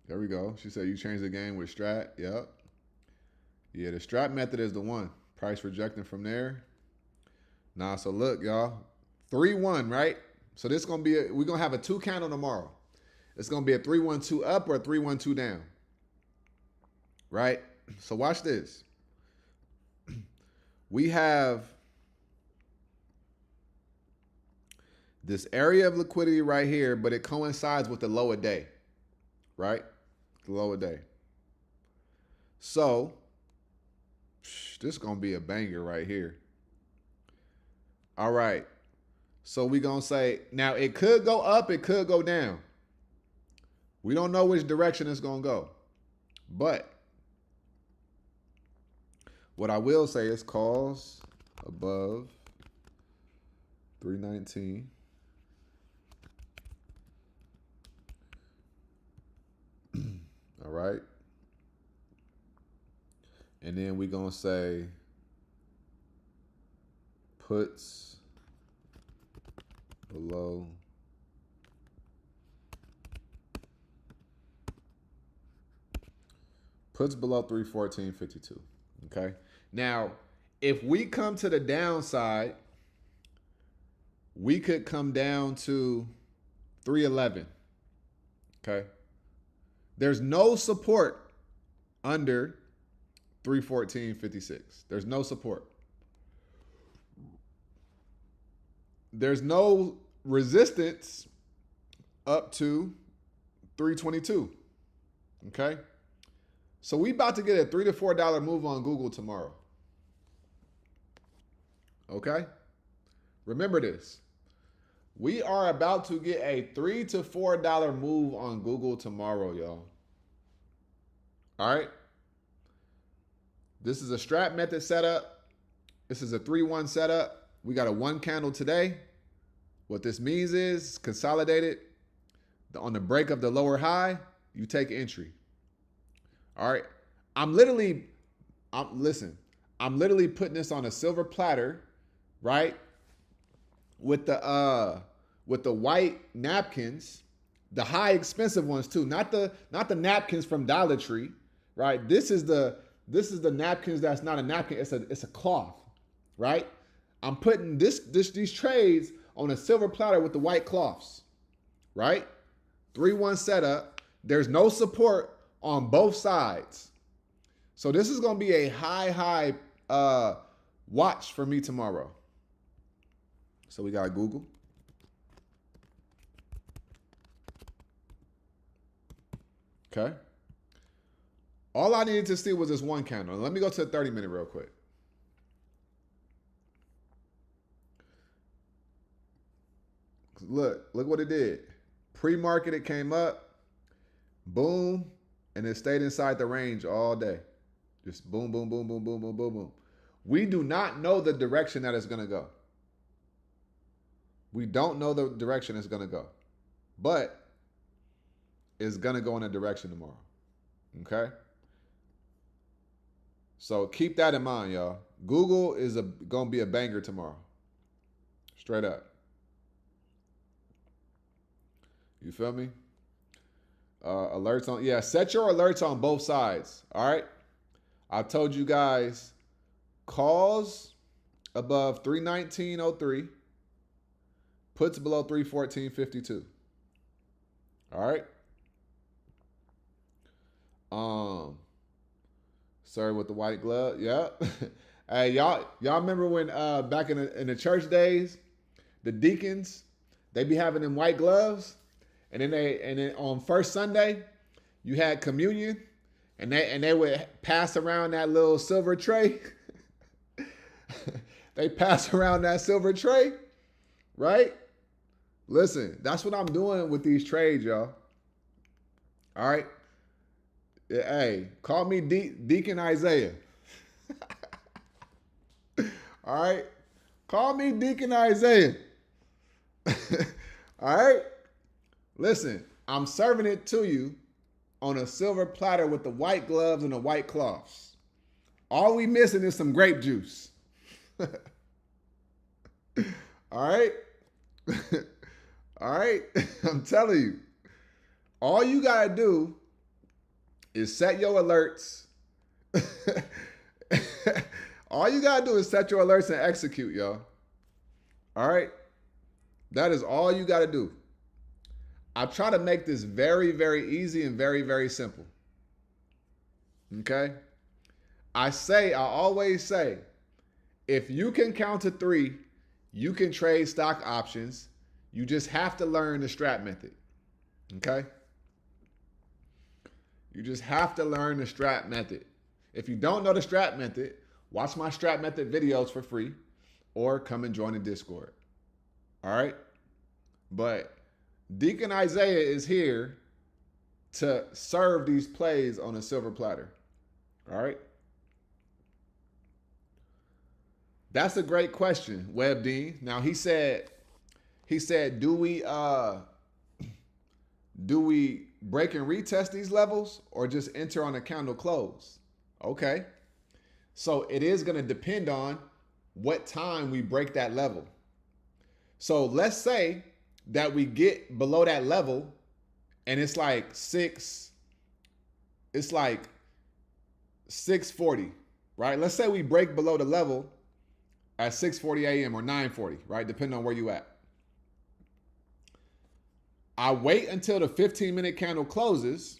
There we go. She said you changed the game with strat. Yep. Yeah, the strat method is the one. Price rejecting from there. Nah, so look, y'all. 3-1, right? So this is going to be, we're going to have a 2 candle tomorrow. It's going to be a 3-1-2 up or a 3-1-2 down. Right? So watch this. We have This area of liquidity right here, but it coincides with the lower day, right? The lower day. So this is going to be a banger right here. All right. So we're going to say, now it could go up, it could go down. We don't know which direction it's going to go. But what I will say is calls above 319. All right. And then we're going to say puts below puts below 314.52. Okay. Now, if we come to the downside, we could come down to 311. Okay. There's no support under 314.56. There's no support. There's no resistance up to 322. Okay. So we about to get a $3 to $4 move on Google tomorrow. Okay. Remember this. We are about to get a $3 to $4 move on Google tomorrow, y'all. All right. This is a strap method setup. This is a 3-1 setup. We got a 1 candle today. What this means is consolidated on the break of the lower high, you take entry. All right. I'm literally putting this on a silver platter, right? With the white napkins, the high expensive ones too, not the napkins from Dollar Tree, right? This is the napkins that's not a napkin, it's a cloth, right? I'm putting these trades on a silver platter with the white cloths, right? 3-1 setup. There's no support on both sides. So this is going to be a high watch for me tomorrow. So we got Google. Okay. All I needed to see was this 1 candle. Let me go to the 30-minute real quick. Look what it did. Pre-market, it came up, boom, and it stayed inside the range all day. Just boom, boom, boom, boom, boom, boom, boom, boom. We do not know the direction that it's going to go. We don't know the direction it's going to go. But it's going to go in a direction tomorrow. Okay? So keep that in mind, y'all. Google is going to be a banger tomorrow. Straight up. You feel me? Alerts on, set your alerts on both sides. All right. I told you guys calls above 319.03, puts below 314.52. All right. Sorry with the white glove. Yeah. Hey, y'all remember when back in the church days, the deacons, they be having them white gloves? And then on first Sunday, you had communion, and they would pass around that little silver tray. They pass around that silver tray, right? Listen, that's what I'm doing with these trades, y'all. All right. Hey, call me Deacon Isiah. All right. Call me Deacon Isiah. All right. Listen, I'm serving it to you on a silver platter with the white gloves and the white cloths. All we missing is some grape juice. All right? All right? I'm telling you. All you got to do is set your alerts. All you got to do is set your alerts and execute, y'all. All right? That is all you got to do. I try to make this very, very easy and very, very simple. Okay? I always say, if you can count to 3, you can trade stock options, You just have to learn the strat method. Okay? You just have to learn the strat method. If you don't know the strat method, watch my strat method videos for free or come and join the Discord. All right? But Deacon Isiah is here to serve these plays on a silver platter. All right? That's a great question, Web Dean. Now he said, do we break and retest these levels or just enter on a candle close? Okay. So it is going to depend on what time we break that level. So let's say that we get below that level and it's like 6:40, right? Let's say we break below the level at 6:40 a.m. or 9:40, right? Depending on where you at. I wait until the 15-minute candle closes,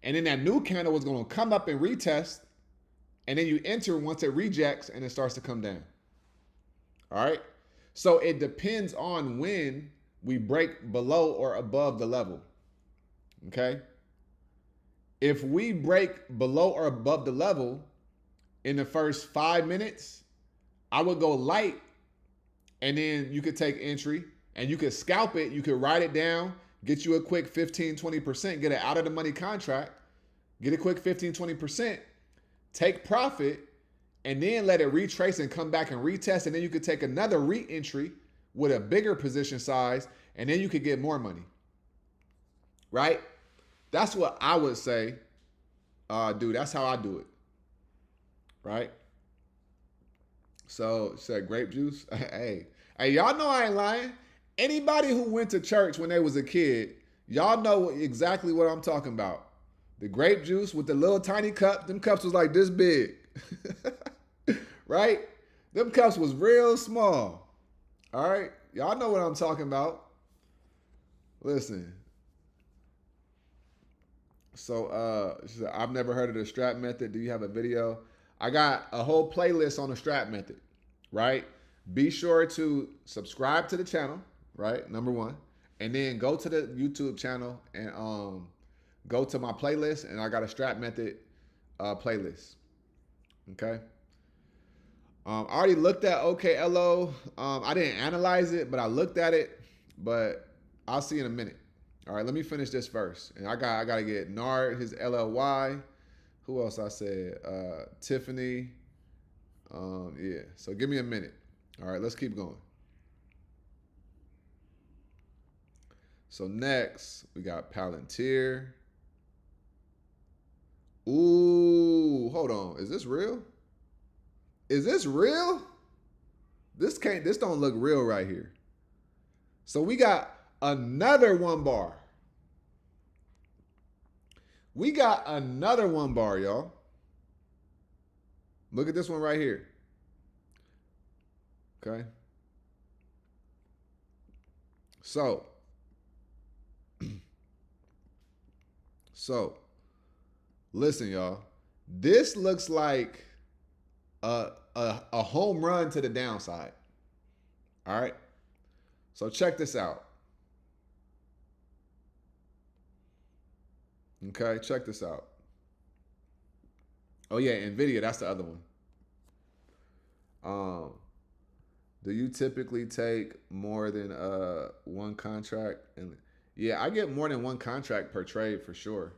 and then that new candle is going to come up and retest, and then you enter once it rejects and it starts to come down. All right? So it depends on when we break below or above the level. Okay? If we break below or above the level in the first 5 minutes, I would go light, and then you could take entry. And you could scalp it, you could write it down, get you a quick 15, 20%, get it out of the money contract, get a quick 15, 20%, take profit, and then let it retrace and come back and retest. And then you could take another re-entry with a bigger position size, and then you could get more money. Right? That's what I would say, dude. That's how I do it. Right? So, said grape juice. Hey, y'all know I ain't lying. Anybody who went to church when they was a kid, y'all know exactly what I'm talking about. The grape juice with the little tiny cup. Them cups was like this big. Right? Them cups was real small. All right? Y'all know what I'm talking about. Listen. So, she said, I've never heard of the strat method. Do you have a video? I got a whole playlist on the strat method, right? Be sure to subscribe to the channel, right? Number one. And then go to the YouTube channel and go to my playlist, and I got a strat method playlist. Okay. I already looked at OKLO. I didn't analyze it, but I looked at it. But I'll see in a minute. All right, let me finish this first. And I gotta get Nard, his LLY. Who else I said? Tiffany. Yeah. So give me a minute. All right, let's keep going. So next, we got Palantir. Ooh, hold on. Is this real? Is this real? This don't look real right here. So we got another 1 bar. We got another 1 bar, y'all. Look at this one right here. Okay. So listen, y'all. This looks like a home run to the downside. All right. So check this out. Okay, check this out. Oh yeah, NVIDIA, that's the other one. Do you typically take more than one contract? And yeah, I get more than one contract per trade for sure.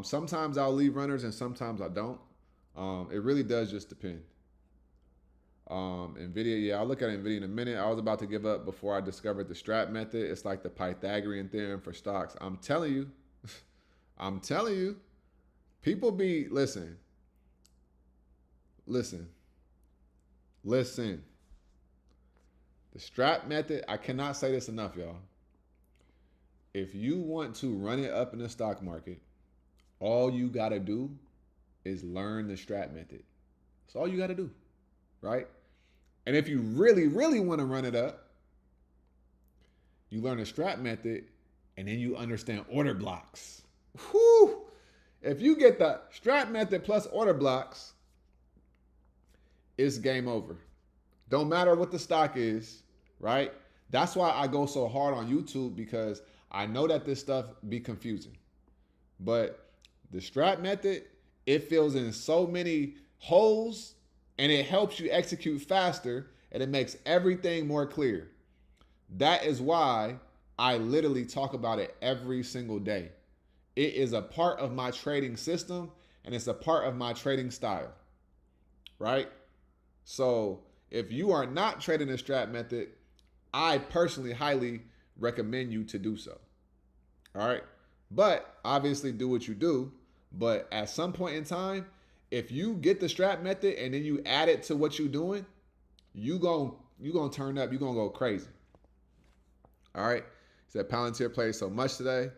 Sometimes I'll leave runners and sometimes I don't. It really does just depend. NVIDIA, yeah, I'll look at NVIDIA in a minute. I was about to give up before I discovered the strat method. It's like the Pythagorean theorem for stocks. I'm telling you, people be, listen. The strat method, I cannot say this enough, y'all. If you want to run it up in the stock market, all you got to do is learn the strat method. That's all you got to do, right? And if you really, really want to run it up, you learn the strat method and then you understand order blocks. Whew! If you get the strat method plus order blocks, it's game over. Don't matter what the stock is, right? That's why I go so hard on YouTube, because I know that this stuff be confusing. But the strap method, it fills in so many holes and it helps you execute faster and it makes everything more clear. That is why I literally talk about it every single day. It is a part of my trading system and it's a part of my trading style, right? So if you are not trading the strap method, I personally highly recommend you to do so. All right. But obviously do what you do. But at some point in time, if you get the strap method and then you add it to what you're doing, you gonna turn up. You're gonna go crazy. All right. Said Palantir played so much today.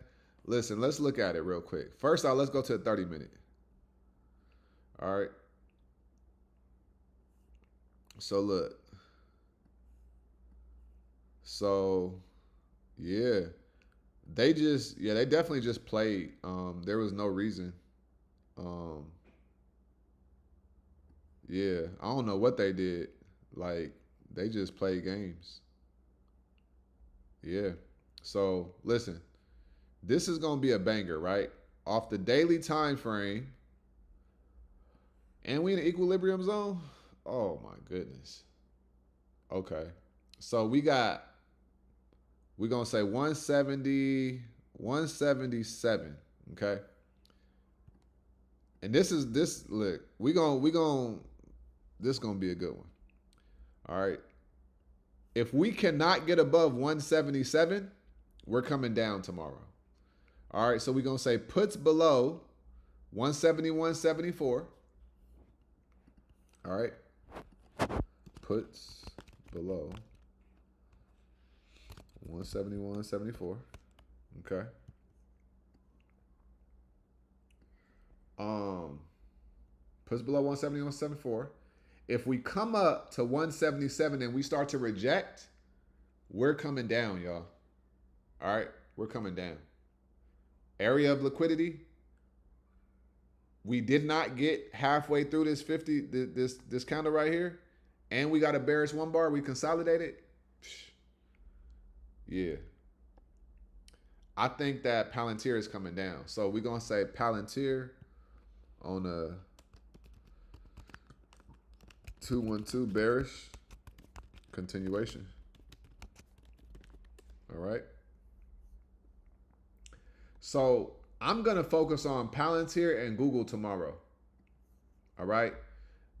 Listen, let's look at it real quick. First off, let's go to the 30-minute. All right. So look. So yeah. They definitely just played. There was no reason. Yeah, I don't know what they did. Like, they just played games. Yeah. So listen, this is gonna be a banger, right? Off the daily time frame, and we in the equilibrium zone. Oh my goodness. Okay. So we're gonna say 170, 177. Okay. And this look, this gonna be a good one. All right. If we cannot get above 177, we're coming down tomorrow. All right, so we're gonna say puts below 170, 174. All right. Puts below 170, 174. Okay. Puts below 170, 174. If we come up to 177 and we start to reject, we're coming down, y'all. All right, we're coming down. Area of liquidity. We did not get halfway through this 50, this candle right here, and we got a bearish one bar. We consolidated. Yeah. I think that Palantir is coming down. So we're going to say Palantir on a 212 bearish continuation. All right. So I'm going to focus on Palantir and Google tomorrow. All right.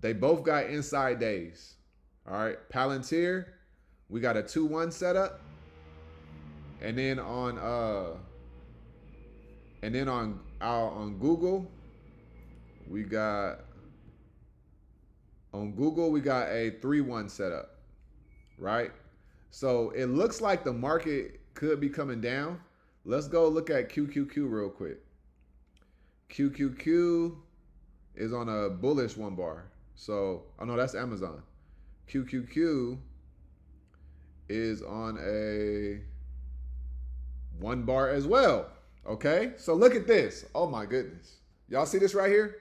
They both got inside days. All right. Palantir, we got a 2-1 setup. And then on Google, we got a 3-1 setup, right? So it looks like the market could be coming down. Let's go look at QQQ real quick. QQQ is on a bullish one bar. So, oh no, that's Amazon. QQQ is on a one bar as well. Okay, so look at this. Oh my goodness. Y'all see this right here?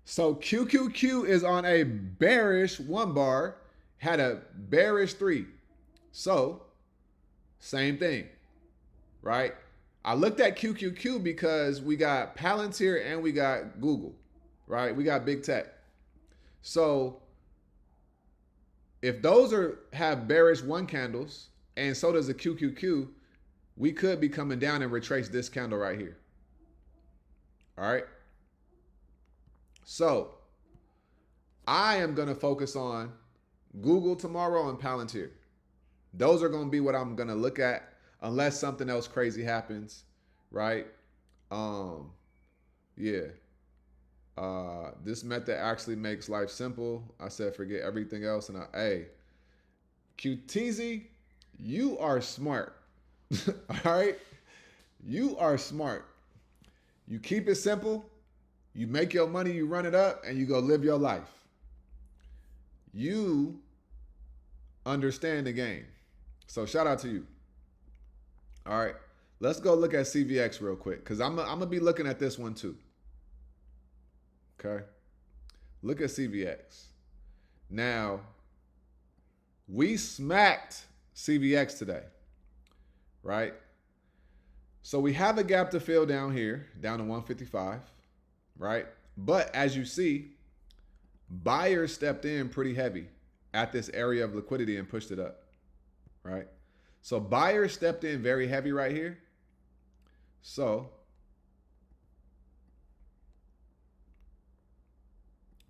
So QQQ is on a bearish one bar, had a bearish 3. So same thing, right? I looked at QQQ because we got Palantir and we got Google, right? We got big tech. So if those have bearish 1 candles, and so does the QQQ, we could be coming down and retrace this candle right here. All right. So I am going to focus on Google tomorrow and Palantir. Those are going to be what I'm going to look at unless something else crazy happens. Right. Yeah. This method actually makes life simple. I said, forget everything else. And hey, QTZ, you are smart. All right. You are smart. You keep it simple. You make your money, you run it up, and you go live your life. You understand the game. So shout out to you. All right. Let's go look at CVX real quick, because I'm going to be looking at this one too. Okay. Look at CVX. Now, We smacked CVX today, right? So we have a gap to fill down here, down to 155, right? But as you see, buyers stepped in pretty heavy at this area of liquidity and pushed it up, right? So buyers stepped in very heavy right here. So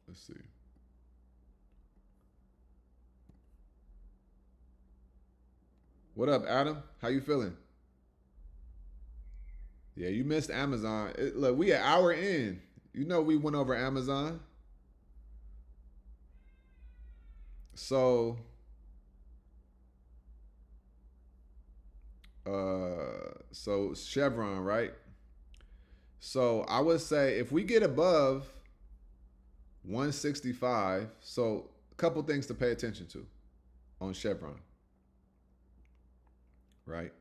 let's see. What up, Adam? How you feeling? Yeah, you missed Amazon. Look, we an hour in. You know we went over Amazon. So so Chevron, right? So I would say if we get above 165, so a couple things to pay attention to on Chevron, right?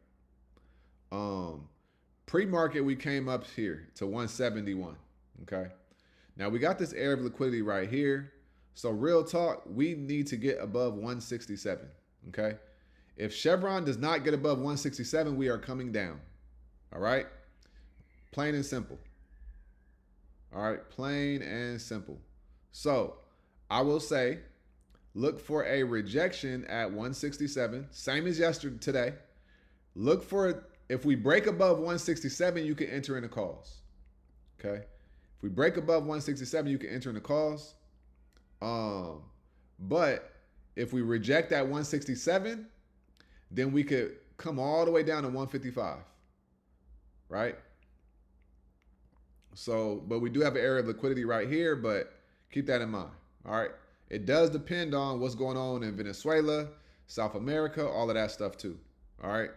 Pre-market we came up here to 171, okay? Now we got this area of liquidity right here. So real talk, we need to get above 167, okay? If Chevron does not get above 167, we are coming down, all right? Plain and simple. All right, plain and simple. So I will say, look for a rejection at 167, same as yesterday today. Look for, if we break above 167, you can enter into calls. Okay. If we break above 167, you can enter into calls. But if we reject that 167, then we could come all the way down to 155. Right? So, but we do have an area of liquidity right here, but keep that in mind. All right. It does depend on what's going on in Venezuela, South America, all of that stuff too. All right.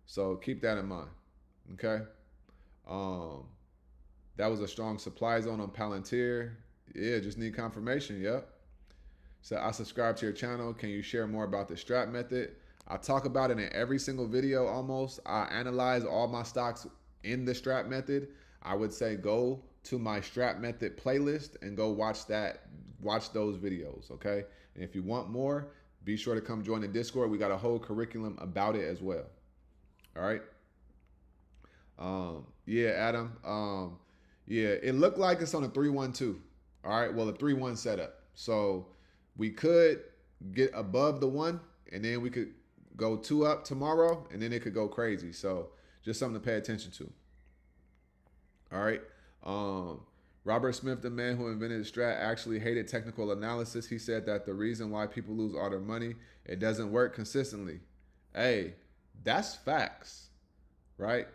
So keep that in mind. Okay. That was a strong supply zone on Palantir. Yeah, just need confirmation. Yep. So I subscribe to your channel. Can you share more about the strap method? I talk about it in every single video almost. I analyze all my stocks in the strap method. I would say go to my strap method playlist and go watch those videos, okay? And if you want more, be sure to come join the Discord. We got a whole curriculum about it as well. All right. Yeah, Adam. Yeah, it looked like it's on a 3-1-2. All right. Well, a 3-1 setup. So we could get above the 1, and then we could go 2 up tomorrow, and then it could go crazy. So just something to pay attention to. All right. Robert Smith, the man who invented Strat, actually hated technical analysis. He said that the reason why people lose all their money, it doesn't work consistently. Hey, that's facts, right?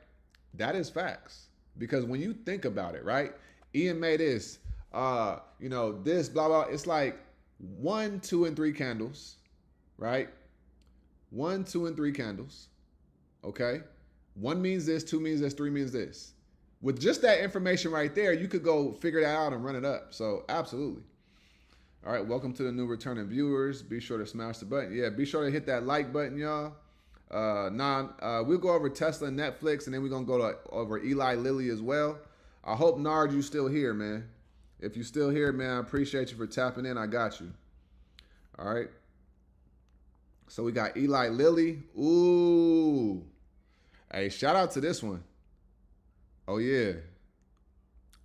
That is facts. Because when you think about it, right? Ian made this, this, blah, blah. It's like 1, 2, and 3 candles, right? 1, 2, and 3 candles. Okay. 1 means this, 2 means this, 3 means this. With just that information right there, you could go figure that out and run it up. So absolutely. All right. Welcome to the new returning viewers. Be sure to smash the button. Yeah. Be sure to hit that like button, y'all. We'll go over Tesla and Netflix, and then we're going to go over Eli Lilly as well. I hope, Nard, you still here, man. If you still here, man, I appreciate you for tapping in. I got you. All right. So we got Eli Lilly. Ooh. Hey, shout out to this one. Oh, yeah.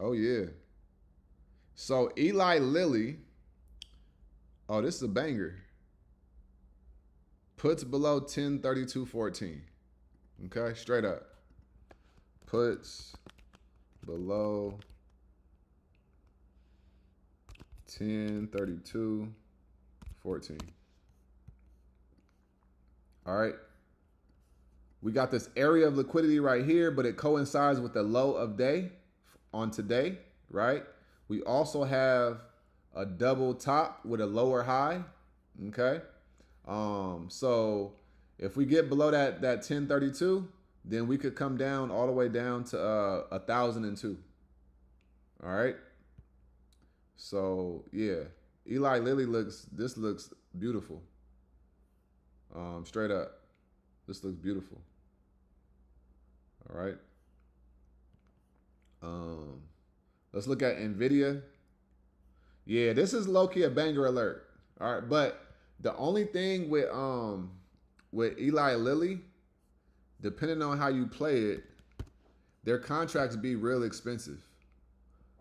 Oh, yeah. So Eli Lilly. Oh, this is a banger. Puts below 1032.14. Okay, straight up. Puts below 1032.14. All right. We got this area of liquidity right here, but it coincides with the low of day on today, right? We also have a double top with a lower high, okay? So if we get below that 1032, then we could come down all the way down to 1,002. All right. So yeah, Eli Lilly looks beautiful. Straight up, this looks beautiful. All right. Let's look at Nvidia. Yeah, this is low-key a banger alert. All right, but The only thing with Eli Lilly, depending on how you play it, their contracts be real expensive.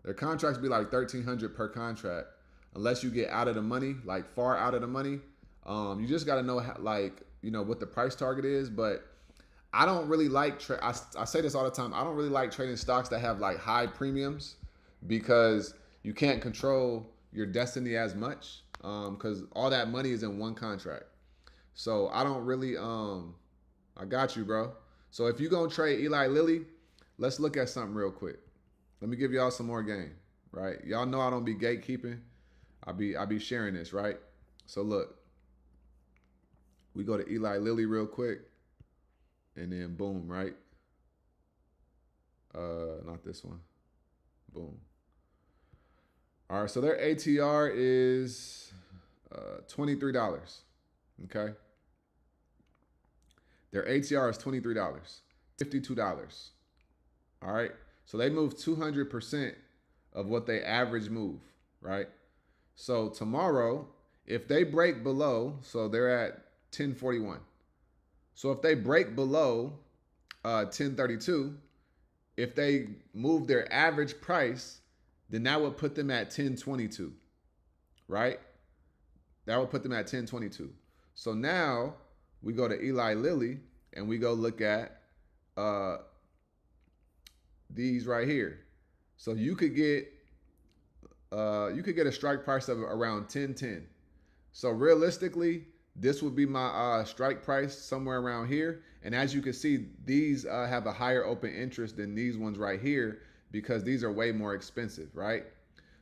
Their contracts be like 1,300 per contract, unless you get out of the money, like far out of the money. You just got to know how, like, you know, what the price target is. But I don't really like I say this all the time. I don't really like trading stocks that have like high premiums, because you can't control your destiny as much, because all that money is in one contract. So I don't really I got you, bro. So if you gonna trade Eli Lilly, let's look at something real quick. Let me give y'all some more game, right? Y'all know I don't be gatekeeping. I be sharing this, right? So look, we go to Eli Lilly real quick, and then boom, right? Not this one. Boom. All right, so their ATR is $23. Okay. Their ATR is $23, $52. All right. So they move 200% of what they average move, right? So tomorrow, if they break below, so they're at 1041. So if they break below 1032, if they move their average price, then that would put them at 1022, right? That would put them at 1022. So now we go to Eli Lilly and we go look at these right here. So you could get a strike price of around 1010. So realistically, this would be my strike price somewhere around here. And as you can see, these have a higher open interest than these ones right here, because these are way more expensive, right?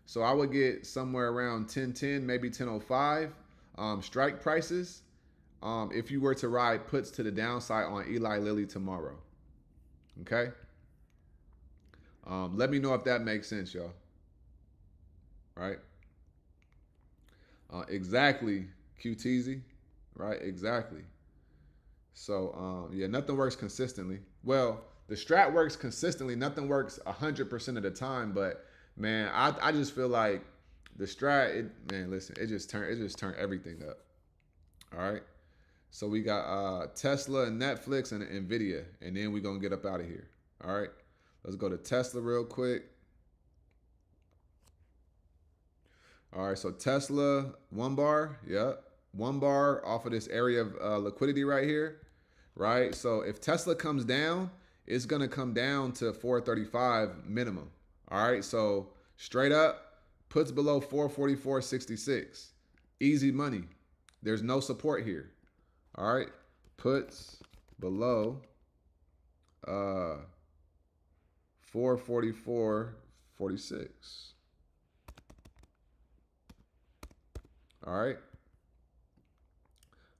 So I would get somewhere around 1010, maybe 1005 strike prices if you were to ride puts to the downside on Eli Lilly tomorrow. Okay? Let me know if that makes sense, y'all. Right? Exactly, QTZ. Right? Exactly. So, yeah, nothing works consistently. Well, the strat works consistently. Nothing works 100% of the time. But, man, I just feel like the strat, man, listen, it just turned everything up. All right? So we got Tesla and Netflix and Nvidia, and then we're going to get up out of here. All right? Let's go to Tesla real quick. All right, so Tesla, 1 bar, yep. 1 bar off of this area of liquidity right here, right? So if Tesla comes down, it's going to come down to 435 minimum. All right, so straight up, puts below 444.66. Easy money. There's no support here. All right, puts below 444.46. All right.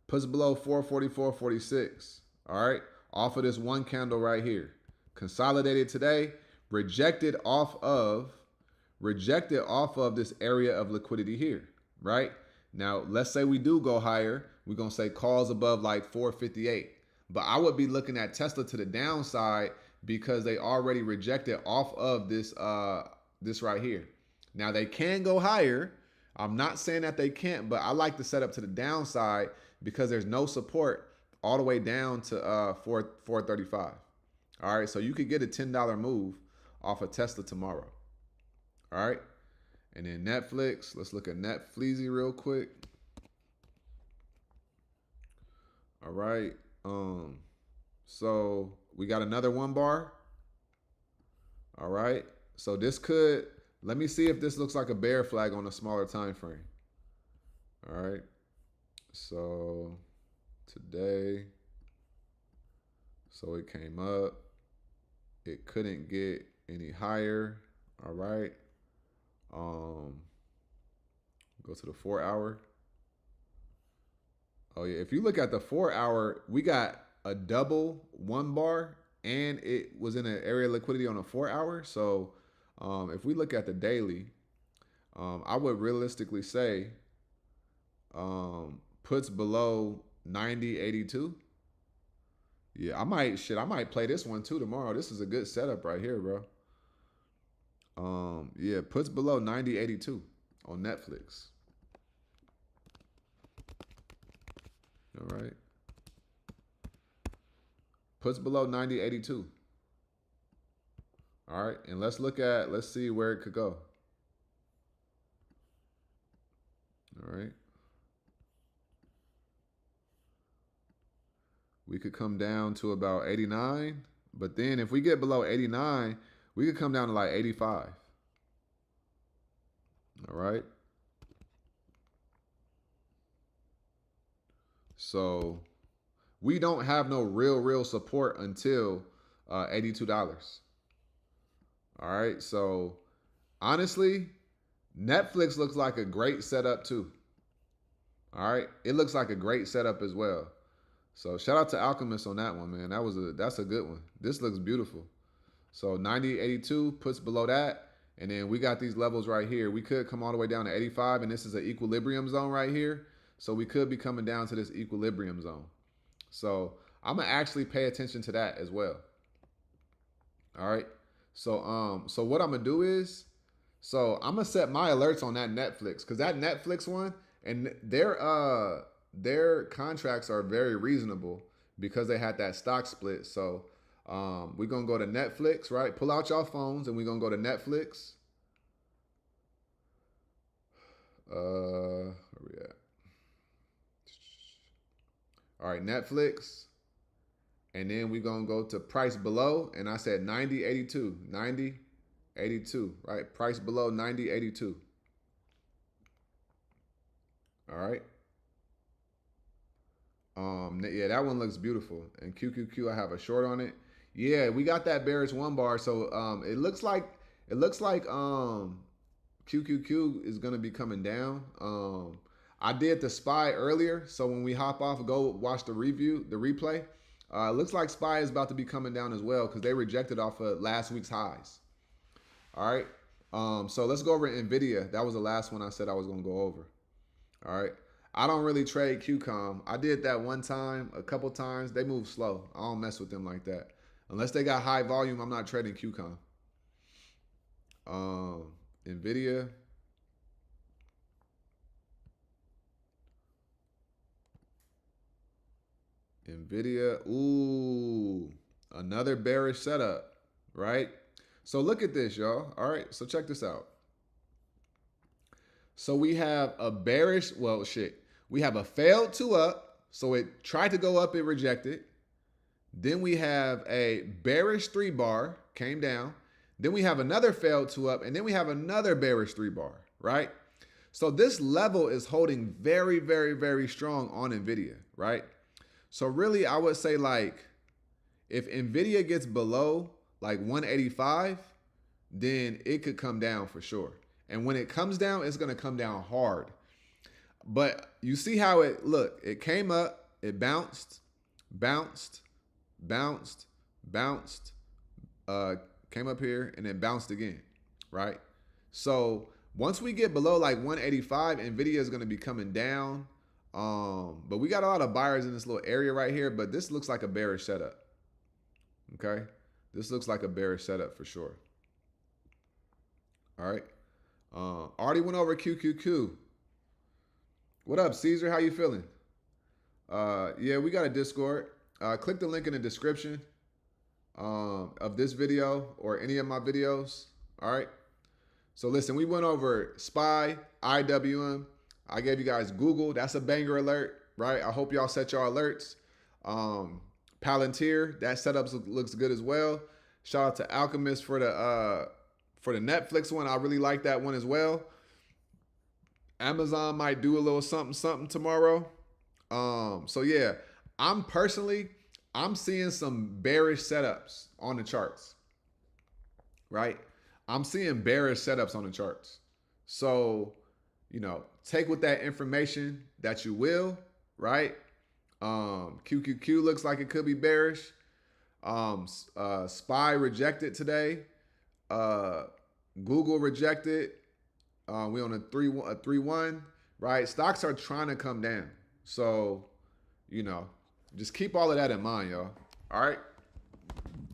Puts below 444.46. All right. Off of this one candle right here. Consolidated today. Rejected off of this area of liquidity here. Right. Now, let's say we do go higher. We're going to say calls above like 458. But I would be looking at Tesla to the downside, because they already rejected off of this right here. Now, they can go higher. I'm not saying that they can't, but I like to set up to the downside, because there's no support all the way down to 435. All right, so you could get a $10 move off of Tesla tomorrow. All right, and then Netflix. Let's look at Netflix real quick. All right, so we got another 1 bar. All right, so this could. Let me see if this looks like a bear flag on a smaller time frame. All right. So today, so it came up. It couldn't get any higher. All right. Go to the 4 hour. Oh yeah, if you look at the 4 hour, we got a double 1 bar, and it was in an area of liquidity on a 4 hour. So if we look at the daily, I would realistically say puts below 90.82. Yeah, I might play this one too tomorrow. This is a good setup right here, bro. Yeah, puts below 90.82 on Netflix. All right. Puts below 90.82. All right. And let's see where it could go. All right. We could come down to about 89. But then if we get below 89, we could come down to like 85. All right. So we don't have no real support until $82. All right. So honestly, Netflix looks like a great setup too. All right. It looks like a great setup as well. So shout out to Alchemist on that one, man. That's a good one. This looks beautiful. So 90.82 puts below that. And then we got these levels right here. We could come all the way down to 85, and this is an equilibrium zone right here. So we could be coming down to this equilibrium zone. So I'm gonna actually pay attention to that as well. All right. So what I'm gonna do is, so I'm gonna set my alerts on that Netflix, because that Netflix one, and their contracts are very reasonable because they had that stock split. So we're going to go to Netflix, right? Pull out your phones and we're going to go to Netflix. Where we at? All right, Netflix. And then we're going to go to price below. And I said 90.82. 90.82, right? Price below 90.82. All right. Yeah, that one looks beautiful. And QQQ, I have a short on it. Yeah, we got that bearish one bar. So it looks like QQQ is gonna be coming down. I did the SPY earlier, so when we hop off, go watch the replay. It looks like SPY is about to be coming down as well because they rejected off of last week's highs. All right. So let's go over Nvidia. That was the last one I said I was gonna go over. All right. I don't really trade QCOM. I did that one time, a couple times. They move slow. I don't mess with them like that. Unless they got high volume, I'm not trading QCOM. Nvidia. Nvidia. Ooh, another bearish setup, right? So look at this, y'all. All right, so check this out. So we have a bearish, well, shit. We have a failed two up. So it tried to go up, it rejected. Then we have a bearish 3 bar, came down. Then we have another failed two up, and then we have another bearish 3 bar, right? So this level is holding very, very, very strong on Nvidia, right? So really, I would say like, if Nvidia gets below like 185, then it could come down for sure. And when it comes down, it's going to come down hard. But you see how it came up, it bounced, came up here, and then bounced again, right? So once we get below like 185, Nvidia is going to be coming down. But we got a lot of buyers in this little area right here, but this looks like a bearish setup. Okay? This looks like a bearish setup for sure. All right. Already went over QQQ. What up, Caesar? How you feeling? Yeah, we got a Discord. Click the link in the description of this video or any of my videos. All right. So listen, we went over SPY, IWM. I gave you guys Google. That's a banger alert, right? I hope y'all set your alerts. Palantir, that setup looks good as well. Shout out to Alchemist for the Netflix one. I really like that one as well. Amazon might do a little something tomorrow. So yeah, I'm seeing some bearish setups on the charts, right? I'm seeing bearish setups on the charts. So, take with that information that you will, right? QQQ looks like it could be bearish. SPY rejected today. Google rejected. We on a 3-1, right? Stocks are trying to come down. So, just keep all of that in mind, y'all. All right.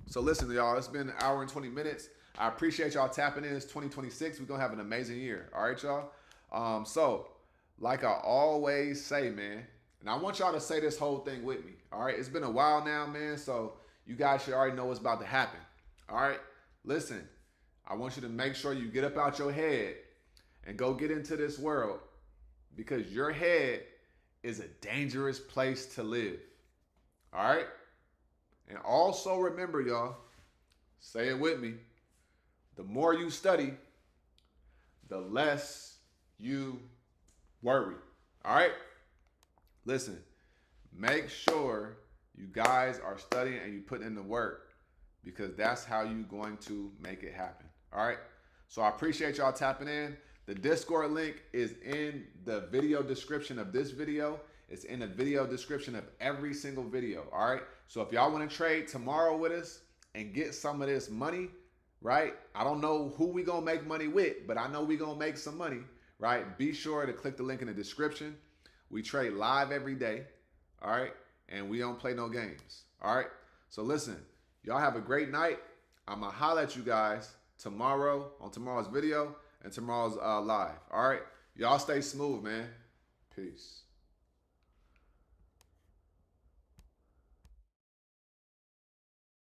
So listen, y'all, it's been an hour and 20 minutes. I appreciate y'all tapping in. It's 2026. We're going to have an amazing year. All right, y'all. So like I always say, man, And I want y'all to say this whole thing with me. All right. It's been a while now, man. So you guys should already know what's about to happen. All right. Listen, I want you to make sure you get up out your head and go get into this world, because your head is a dangerous place to live. All right. And also remember, y'all, say it with me. The more you study, the less you worry. All right. Listen, make sure you guys are studying and you put in the work, because that's how you're going to make it happen. All right. So I appreciate y'all tapping in. The Discord link is in the video description of this video. It's in the video description of every single video. All right. So if y'all want to trade tomorrow with us and get some of this money, right? I don't know who we gonna make money with, but I know we gonna make some money, right? Be sure to click the link in the description. We trade live every day, all right? And we don't play no games, all right? So listen, y'all have a great night. I'm gonna holler at you guys tomorrow on tomorrow's video and tomorrow's live, all right? Y'all stay smooth, man. Peace.